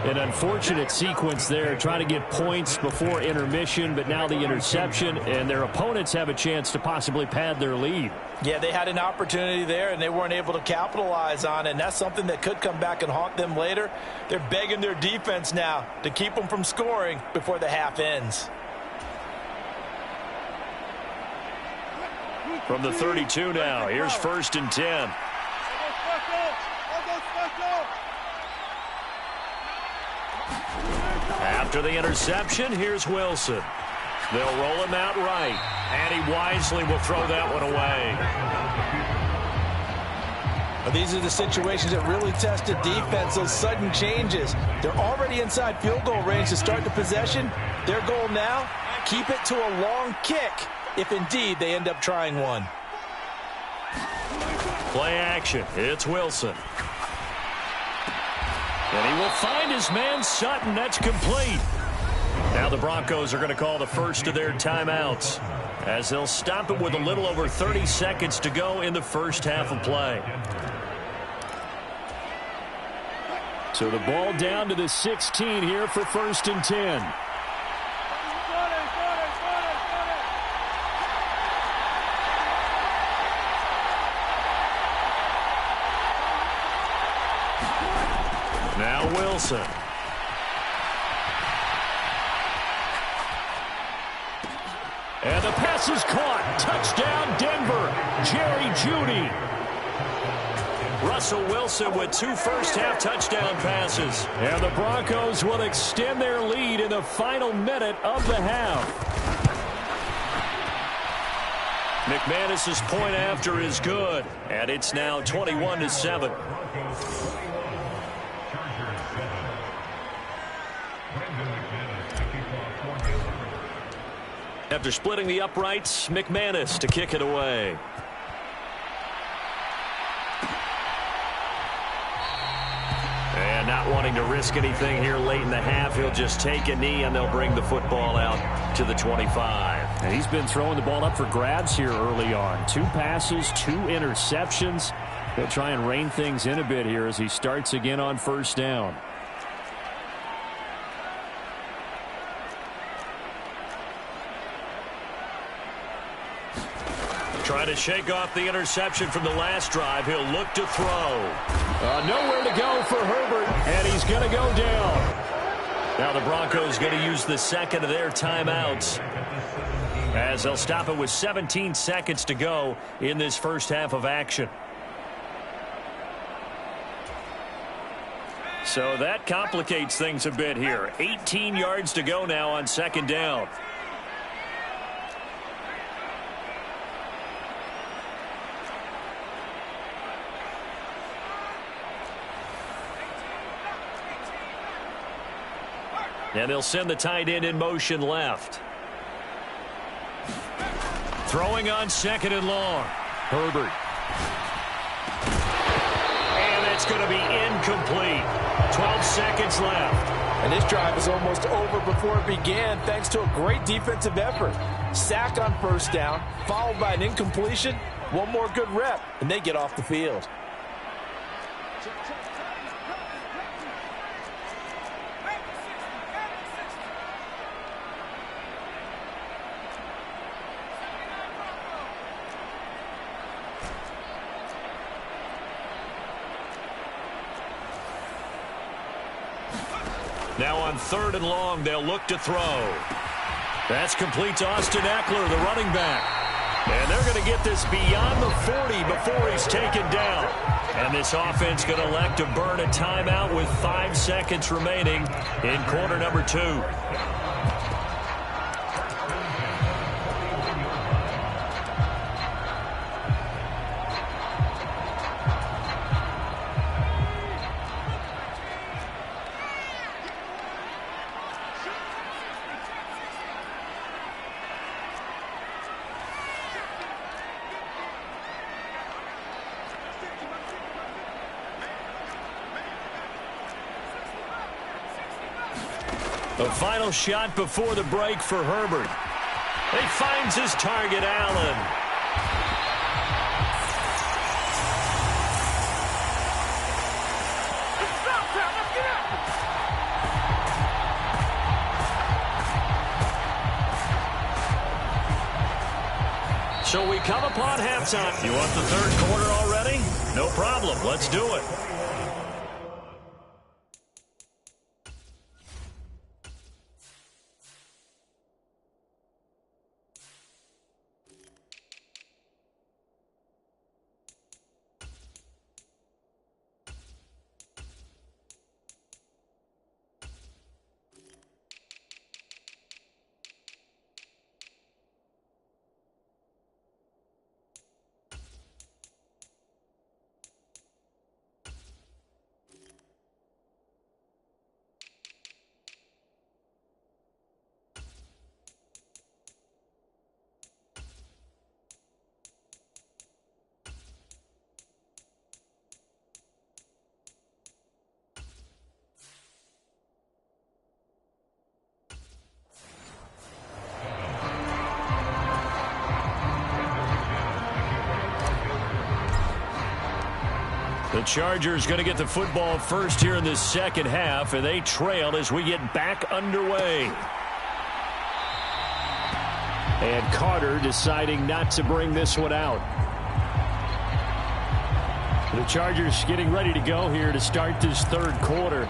An unfortunate sequence there, trying to get points before intermission, but now the interception, and their opponents have a chance to possibly pad their lead. Yeah, they had an opportunity there, and they weren't able to capitalize on it, and that's something that could come back and haunt them later. They're begging their defense now to keep them from scoring before the half ends. From the 32 now, here's 1st and 10. After the interception, here's Wilson. They'll roll him out right, and he wisely will throw that one away. Well, these are the situations that really test a defense, those sudden changes. They're already inside field goal range to start the possession. Their goal now, keep it to a long kick, if indeed they end up trying one. Play action. It's Wilson. And he will find his man Sutton. That's complete. Now the Broncos are going to call the first of their timeouts as they'll stop it with a little over 30 seconds to go in the first half of play. So the ball down to the 16 here for 1st and 10. Now Wilson. And the pass is caught. Touchdown, Denver. Jerry Jeudy. Russell Wilson with 2 first-half touchdown passes. And the Broncos will extend their lead in the final minute of the half. McManus's point after is good, and it's now 21-7. After splitting the uprights, McManus to kick it away. And not wanting to risk anything here late in the half, he'll just take a knee and they'll bring the football out to the 25. And he's been throwing the ball up for grabs here early on. 2 passes, 2 interceptions. He'll try and rein things in a bit here as he starts again on first down. Trying to shake off the interception from the last drive. He'll look to throw. Nowhere to go for Herbert, and he's going to go down. Now the Broncos going to use the second of their timeouts, as they'll stop it with 17 seconds to go in this first half of action. So that complicates things a bit here. 18 yards to go now on second down. And they'll send the tight end in motion left. Throwing on second and long. Herbert. And it's going to be incomplete. 12 seconds left. And this drive is almost over before it began, thanks to a great defensive effort. Sack on first down, followed by an incompletion. One more good rep, and they get off the field. Now on third and long, they'll look to throw. That's complete to Austin Eckler, the running back. And they're going to get this beyond the 40 before he's taken down. And this offense going to elect to burn a timeout with 5 seconds remaining in quarter number 2. The final shot before the break for Herbert. He finds his target, Allen. So we come upon halftime. You want the third quarter already? No problem. Let's do it. The Chargers going to get the football first here in the second half, and they trail as we get back underway. And Carter deciding not to bring this one out. The Chargers getting ready to go here to start this third quarter.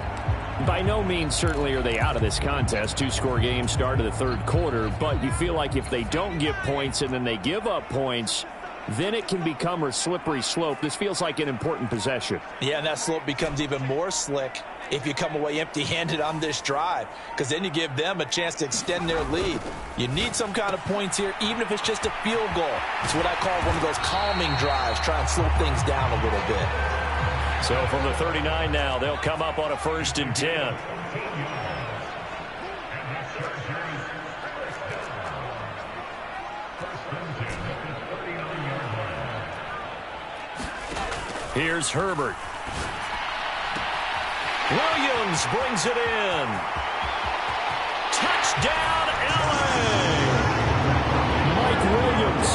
By no means certainly are they out of this contest. 2-score game start of the third quarter, but you feel like if they don't get points and then they give up points, then it can become a slippery slope. This feels like an important possession. Yeah, and that slope becomes even more slick if you come away empty-handed on this drive, because then you give them a chance to extend their lead. You need some kind of points here, even if it's just a field goal. It's what I call one of those calming drives, try and slow things down a little bit. So from the 39 now, they'll come up on a 1st and 10. Here's Herbert. Williams brings it in. Touchdown, LA! Mike Williams,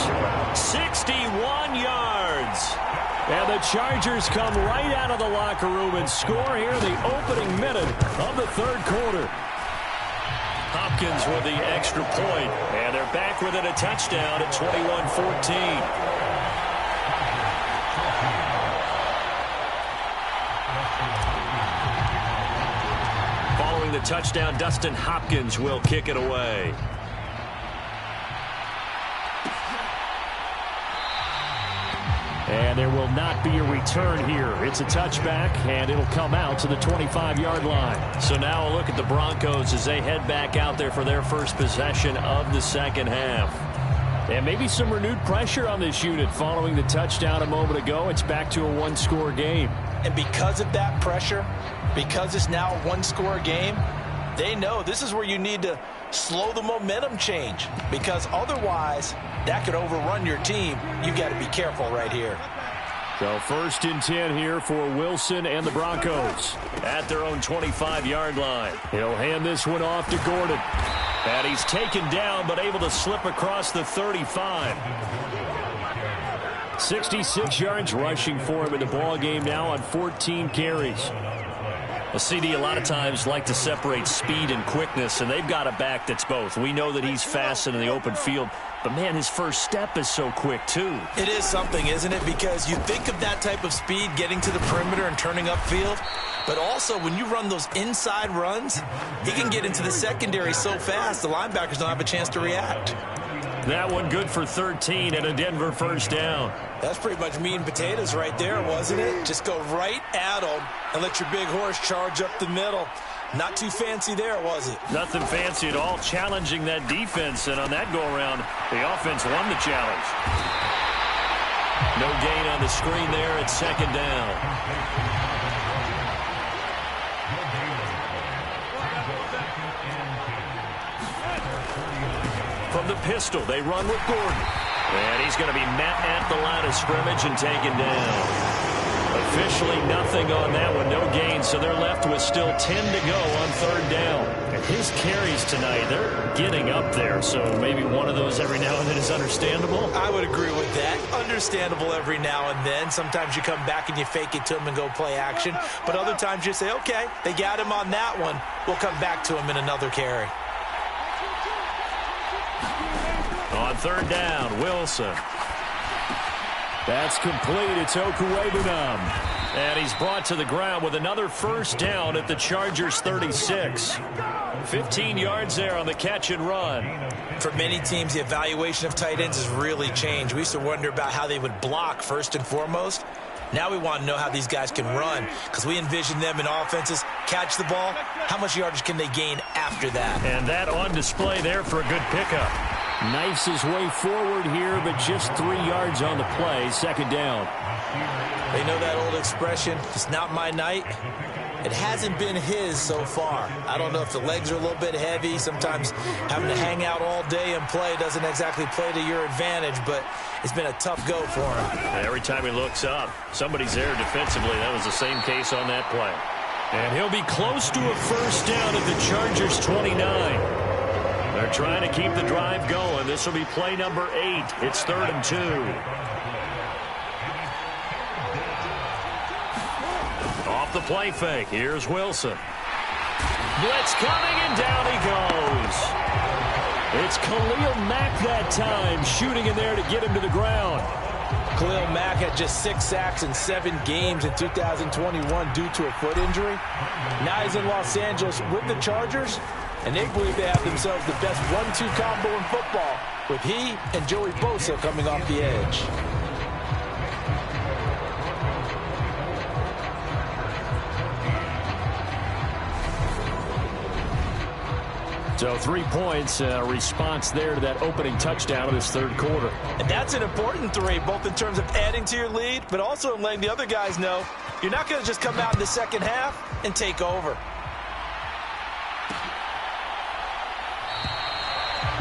61 yards. And the Chargers come right out of the locker room and score here in the opening minute of the third quarter. Hop Hopkins with the extra point. And they're back within a touchdown at 21-14. Following the touchdown, Dustin Hopkins will kick it away. And there will not be a return here. It's a touchback, and it'll come out to the 25-yard line. So now a look at the Broncos as they head back out there for their first possession of the second half. And maybe some renewed pressure on this unit following the touchdown a moment ago. It's back to a one-score game. And because of that pressure, because it's now a one-score game, they know this is where you need to slow the momentum change, because otherwise that could overrun your team. You've got to be careful right here. So 1st and 10 here for Wilson and the Broncos. At their own 25-yard line. He'll hand this one off to Gordon. And he's taken down but able to slip across the 35. 66 yards rushing for him in the ball game now on 14 carries. Well, CD, a lot of times like to separate speed and quickness, and they've got a back that's both. We know that he's fast in the open field, but, man, his first step is so quick, too. It is something, isn't it? Because you think of that type of speed getting to the perimeter and turning upfield, but also when you run those inside runs, he can get into the secondary so fast the linebackers don't have a chance to react. That one good for 13 and a Denver first down. That's pretty much meat and potatoes right there, wasn't it? Just go right at them and let your big horse charge up the middle. Not too fancy there, was it? Nothing fancy at all, challenging that defense, and on that go-around, the offense won the challenge. No gain on the screen there at second down. From the pistol, they run with Gordon. And he's going to be met at the line of scrimmage and taken down. Officially nothing on that one, no gain, so they're left with still 10 to go on third down. And his carries tonight, they're getting up there, so maybe one of those every now and then is understandable. I would agree with that. Understandable every now and then. Sometimes you come back and you fake it to him and go play action. But other times you say, okay, they got him on that one. We'll come back to him in another carry. On third down, Wilson. That's complete. It's Okuwebunam. And he's brought to the ground with another first down at the Chargers' 36. 15 yards there on the catch and run. For many teams, the evaluation of tight ends has really changed. We used to wonder about how they would block first and foremost. Now we want to know how these guys can run, because we envision them in offenses catch the ball. How much yardage can they gain after that? And that on display there for a good pickup. Knifes his way forward here, but just 3 yards on the play. Second down. They know that old expression, it's not my night. It hasn't been his so far. I don't know if the legs are a little bit heavy. Sometimes having to hang out all day and play doesn't exactly play to your advantage, but it's been a tough go for him. Every time he looks up, somebody's there defensively. That was the same case on that play. And he'll be close to a first down at the Chargers' 29. They're trying to keep the drive going. This will be play number 8. It's 3rd and 2. Off the play fake. Here's Wilson. Blitz coming, and down he goes. It's Khalil Mack that time, shooting in there to get him to the ground. Khalil Mack had just 6 sacks in 7 games in 2021 due to a foot injury. Now he's in Los Angeles with the Chargers, and they believe they have themselves the best 1-2 combo in football, with he and Joey Bosa coming off the edge. So 3 points, response there to that opening touchdown of this third quarter. And that's an important 3, both in terms of adding to your lead, but also in letting the other guys know you're not going to just come out in the second half and take over.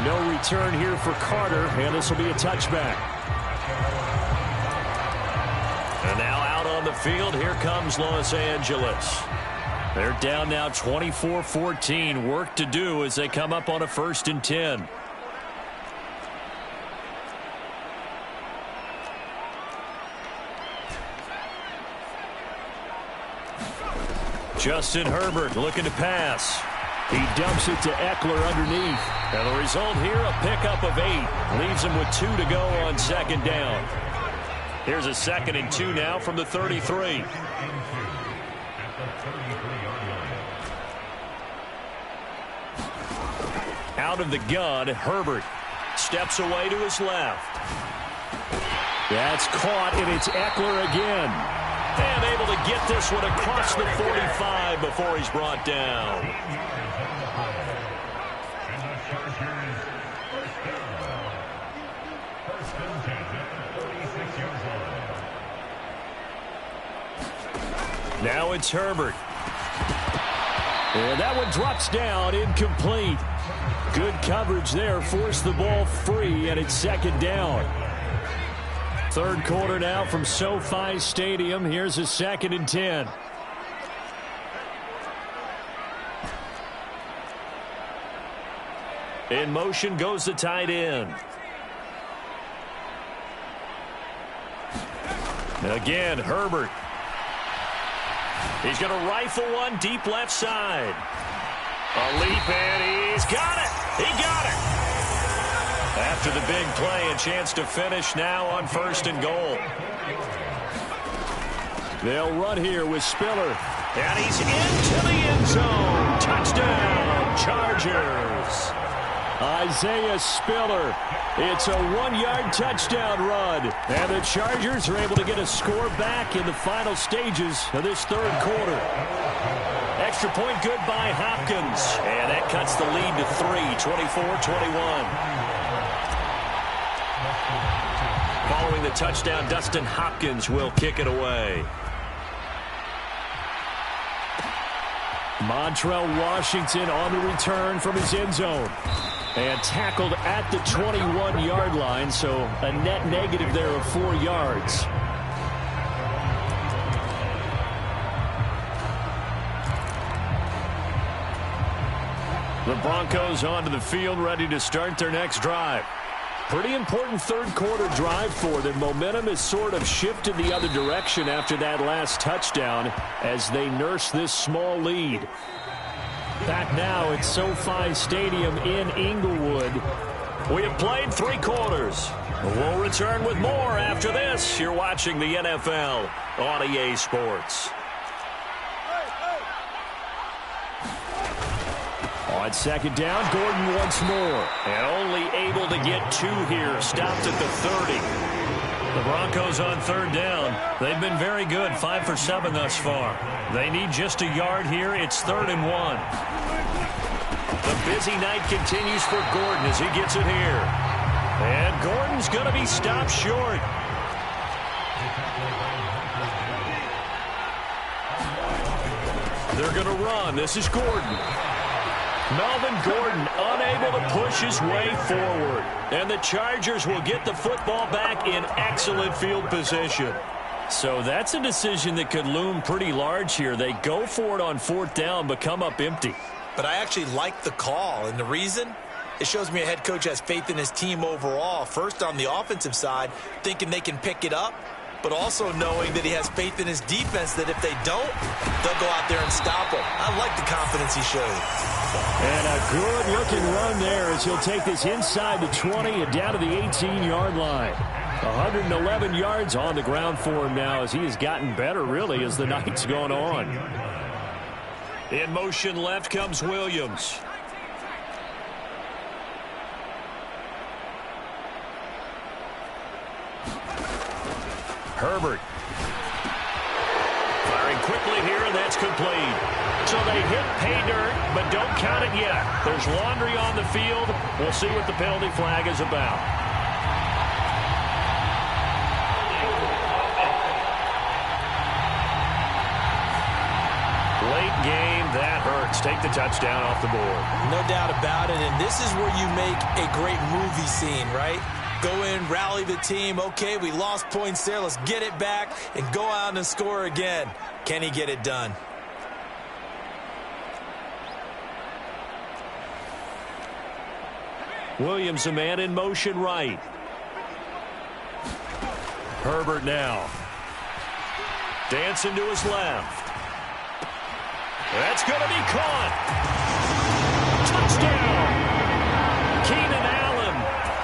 No return here for Carter, and this will be a touchback. And now out on the field, here comes Los Angeles. They're down now 24-14. Work to do as they come up on a 1st and 10. Justin Herbert looking to pass. He dumps it to Eckler underneath. And the result here, a pickup of 8. Leaves him with 2 to go on second down. Here's a 2nd and 2 now from the 33. Out of the gun, Herbert steps away to his left. That's caught, and it's Eckler again. And able to get this one across the 45 before he's brought down. Now it's Herbert. And that one drops down, incomplete. Good coverage there, forced the ball free, and it's second down. Third quarter now from SoFi Stadium. Here's a 2nd and 10. In motion goes the tight end. Again, Herbert. He's going to rifle one deep left side. A leap, and he's got it. He got it. After the big play, a chance to finish now on 1st and goal. They'll run here with Spiller. And he's into the end zone. Touchdown, Chargers. Isaiah Spiller. It's a 1-yard touchdown run. And the Chargers are able to get a score back in the final stages of this third quarter. Extra point good by Hopkins. And that cuts the lead to 3, 24-21. Following the touchdown, Dustin Hopkins will kick it away. Montrell Washington on the return from his end zone. And tackled at the 21-yard line, so a net negative there of 4 yards. The Broncos onto the field, ready to start their next drive. Pretty important third quarter drive for them. Momentum has sort of shifted the other direction after that last touchdown as they nurse this small lead. Back now at SoFi Stadium in Inglewood. We have played 3 quarters. We'll return with more after this. You're watching the NFL on EA Sports. On second down, Gordon once more. And only able to get 2 here. Stopped at the 30. The Broncos on third down. They've been very good, 5 for 7 thus far. They need just a yard here. It's 3rd and 1. The busy night continues for Gordon as he gets it here. And Gordon's going to be stopped short. They're going to run. This is Gordon. Melvin Gordon unable to push his way forward. And the Chargers will get the football back in excellent field position. So that's a decision that could loom pretty large here. They go for it on 4th down, but come up empty. But I actually like the call, and the reason? It shows me a head coach has faith in his team overall. First, on the offensive side, thinking they can pick it up, but also knowing that he has faith in his defense that if they don't, they'll go out there and stop him. I like the confidence he showed. And a good-looking run there as he'll take this inside the 20 and down to the 18-yard line. 111 yards on the ground for him now as he has gotten better, really, as the night's gone on. In motion left comes Williams. Herbert. Firing quickly here, and that's complete. So they hit pay dirt, but don't count it yet. There's laundry on the field. We'll see what the penalty flag is about. Late game, that hurts. Take the touchdown off the board. No doubt about it, and this is where you make a great movie scene, right? Go in, rally the team. Okay, we lost points there. Let's get it back and go out and score again. Can he get it done? Williams, a man in motion right. Herbert now. Dancing to his left. That's going to be caught. Touchdown! Keenan Allen,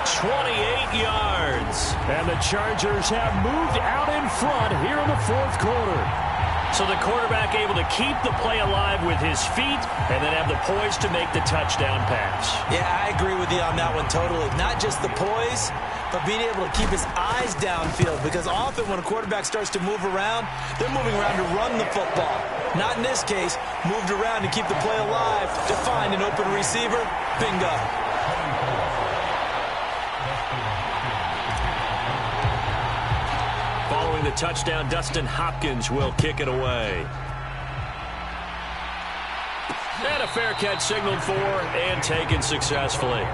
28 yards. And the Chargers have moved out in front here in the fourth quarter. So the quarterback able to keep the play alive with his feet and then have the poise to make the touchdown pass. Yeah, I agree with you on that one totally. Not just the poise, but being able to keep his eyes downfield, because often when a quarterback starts to move around, they're moving around to run the football. Not in this case, moved around to keep the play alive, to find an open receiver. Bingo. Following the touchdown, Dustin Hopkins will kick it away. And a fair catch signaled for and taken successfully.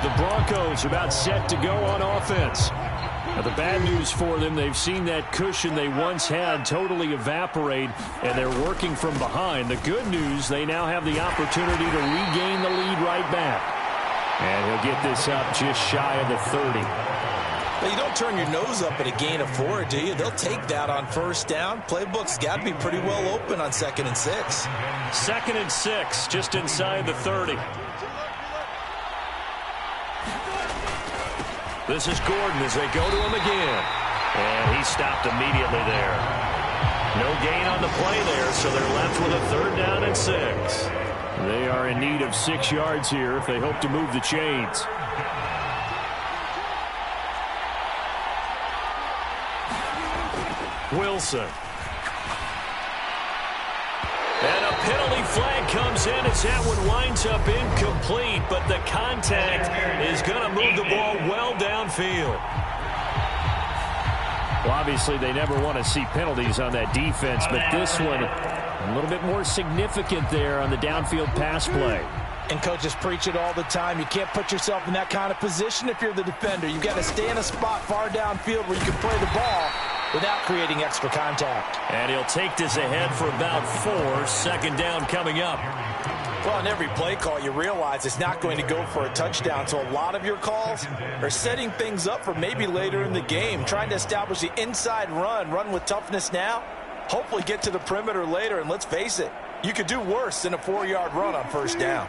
The Broncos about set to go on offense. Now, the bad news for them, they've seen that cushion they once had totally evaporate, and they're working from behind. The good news, they now have the opportunity to regain the lead right back. And he'll get this up just shy of the 30. But you don't turn your nose up at a gain of 4, do you? They'll take that on first down. Playbook's got to be pretty well open on 2nd and 6. 2nd and 6, just inside the 30. This is Gordon as they go to him again. And he stopped immediately there. No gain on the play there, so they're left with a 3rd down and 6. They are in need of 6 yards here if they hope to move the chains. Wilson. And a penalty flag comes in as that one winds up incomplete, but the contact is going to move the ball well downfield. Well, obviously, they never want to see penalties on that defense, but this one a little bit more significant there on the downfield pass play. And coaches preach it all the time. You can't put yourself in that kind of position if you're the defender. You've got to stay in a spot far downfield where you can play the ball without creating extra contact. And he'll take this ahead for about 4. 2nd down coming up. Well, on every play call, you realize it's not going to go for a touchdown. So a lot of your calls are setting things up for maybe later in the game, trying to establish the inside run with toughness now, hopefully get to the perimeter later. And let's face it, you could do worse than a 4-yard run on first down.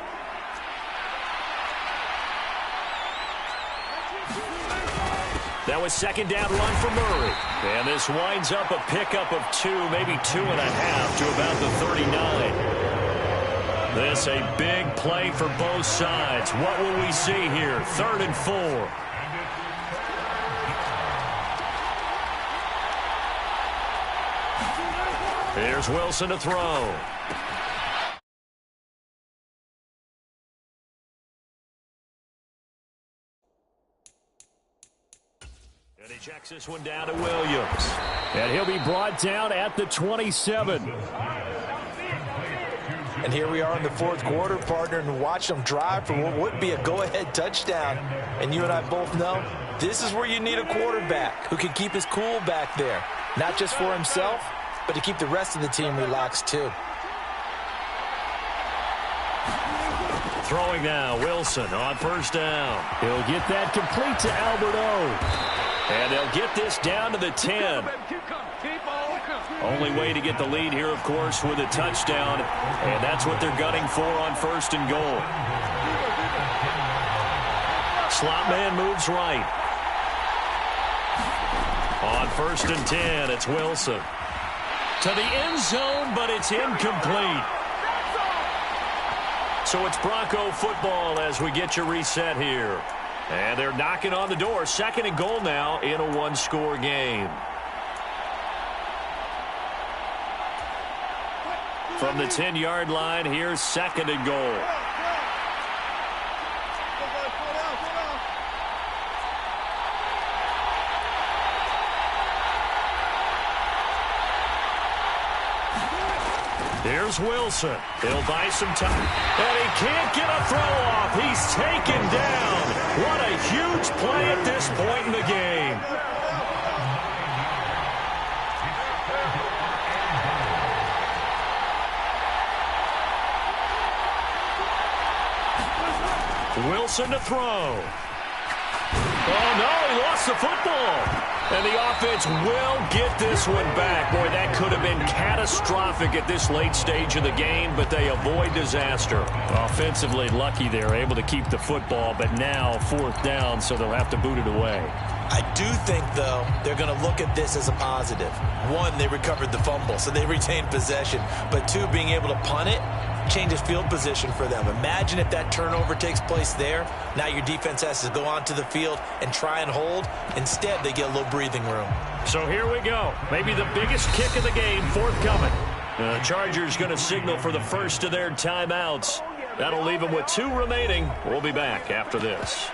That was 2nd down run for Murray. And this winds up a pickup of 2, maybe 2.5 to about the 39. This a big play for both sides. What will we see here? 3rd and 4. Here's Wilson to throw. And he checks this one down to Williams. And he'll be brought down at the 27. And here we are in the fourth quarter, partner, and watch them drive for what would be a go-ahead touchdown. And you and I both know this is where you need a quarterback who can keep his cool back there. Not just for himself, but to keep the rest of the team relaxed too. Throwing now, Wilson on first down. He'll get that complete to Alberto. And they'll get this down to the 10. Only way to get the lead here, of course, with a touchdown. And that's what they're gunning for on 1st and goal. Slot man moves right. On 1st and 10, it's Wilson. To the end zone, but it's incomplete. So it's Bronco football as we get you reset here. And they're knocking on the door. 2nd and goal now in a 1-score game. From the 10-yard line, here's 2nd and goal. Here's Wilson. He'll buy some time. And he can't get a throw off. He's taken down. What a huge play at this point in the game. Wilson to throw. Oh, no, he lost gets the football. And the offense will get this one back. Boy, that could have been catastrophic at this late stage of the game, but they avoid disaster. Offensively lucky they're able to keep the football, but now 4th down, so they'll have to boot it away. I do think, though, they're going to look at this as a positive. 1, they recovered the fumble, so they retained possession. But 2, being able to punt it changes field position for them. Imagine if that turnover takes place there. Now your defense has to go onto the field and try and hold. Instead, they get a little breathing room. So here we go. Maybe the biggest kick of the game forthcoming. The Chargers going to signal for the first of their timeouts. That'll leave them with 2 remaining. We'll be back after this.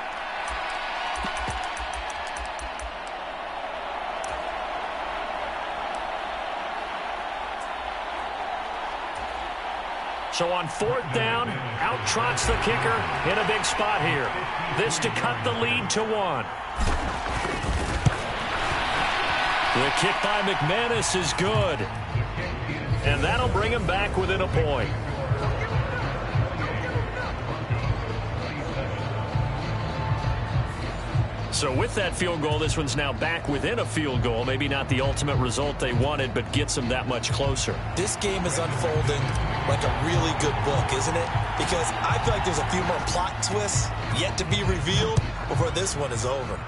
So on 4th down, out trots the kicker in a big spot here. This to cut the lead to 1. The kick by McManus is good. And that'll bring him back within a point. So with that field goal, this one's now back within a field goal. Maybe not the ultimate result they wanted, but gets them that much closer. This game is unfolding like a really good book, isn't it? Because I feel like there's a few more plot twists yet to be revealed before this one is over.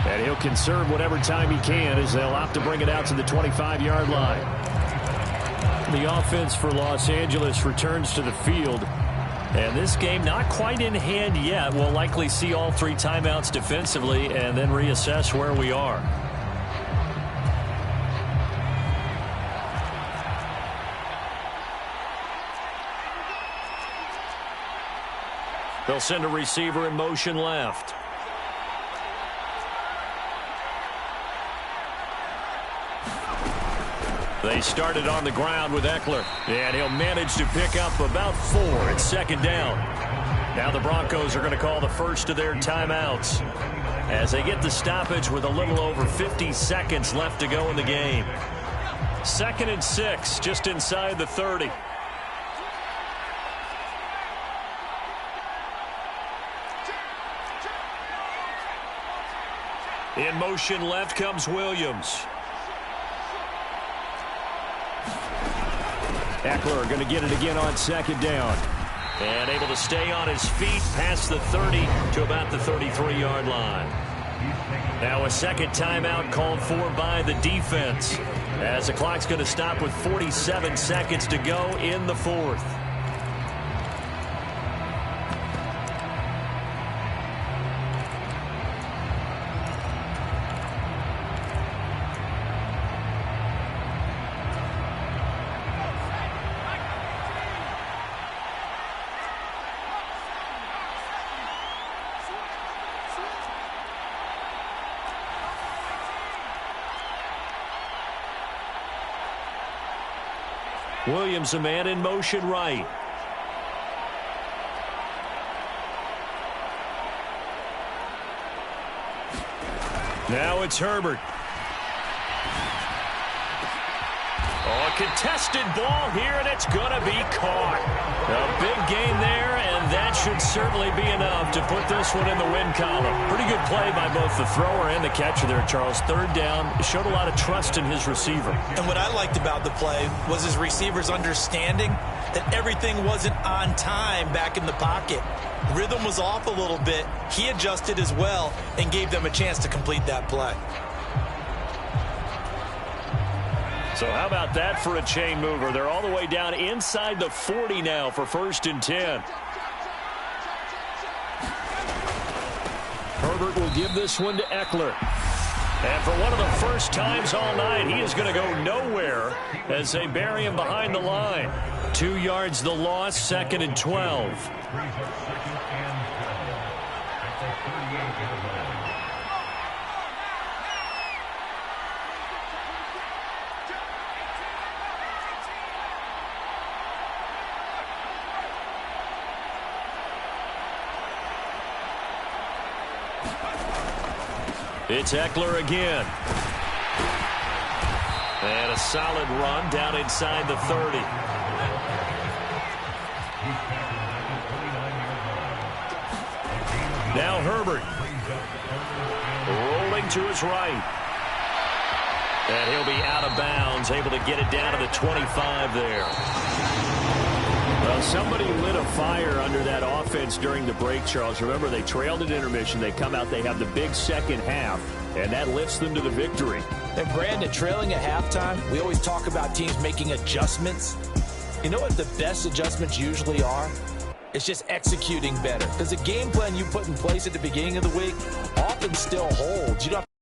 And he'll conserve whatever time he can as they'll opt to bring it out to the 25-yard line. The offense for Los Angeles returns to the field. And this game not quite in hand yet. We'll likely see all 3 timeouts defensively and then reassess where we are. They'll send a receiver in motion left. They started on the ground with Eckler, and he'll manage to pick up about 4 at 2nd down. Now the Broncos are going to call the first of their timeouts as they get the stoppage with a little over 50 seconds left to go in the game. 2nd and 6, just inside the 30. In motion left comes Williams. Eckler going to get it again on 2nd down. And able to stay on his feet past the 30 to about the 33-yard line. Now a second timeout called for by the defense as the clock's going to stop with 47 seconds to go in the 4th. Williams, a man in motion right. Now it's Herbert. Oh, a contested ball here, and it's going to be caught. A big gain there, and that should certainly be enough to put this one in the win column. Pretty good play by both the thrower and the catcher there, Charles. 3rd down, showed a lot of trust in his receiver. And what I liked about the play was his receiver's understanding that everything wasn't on time back in the pocket. Rhythm was off a little bit. He adjusted as well and gave them a chance to complete that play. So how about that for a chain mover? They're all the way down inside the 40 now for 1st and 10. Herbert will give this one to Eckler. And for one of the first times all night, he is going to go nowhere as they bury him behind the line. 2 yards the loss, 2nd and 12. It's Eckler again. And a solid run down inside the 30. Now Herbert. Rolling to his right. And he'll be out of bounds, able to get it down to the 25 there. Well, somebody lit a fire under that offense during the break, Charles. Remember, they trailed at intermission. They come out, they have the big second half, and that lifts them to the victory. And Brandon, trailing at halftime, we always talk about teams making adjustments. You know what the best adjustments usually are? It's just executing better. Because the game plan you put in place at the beginning of the week often still holds. You don't have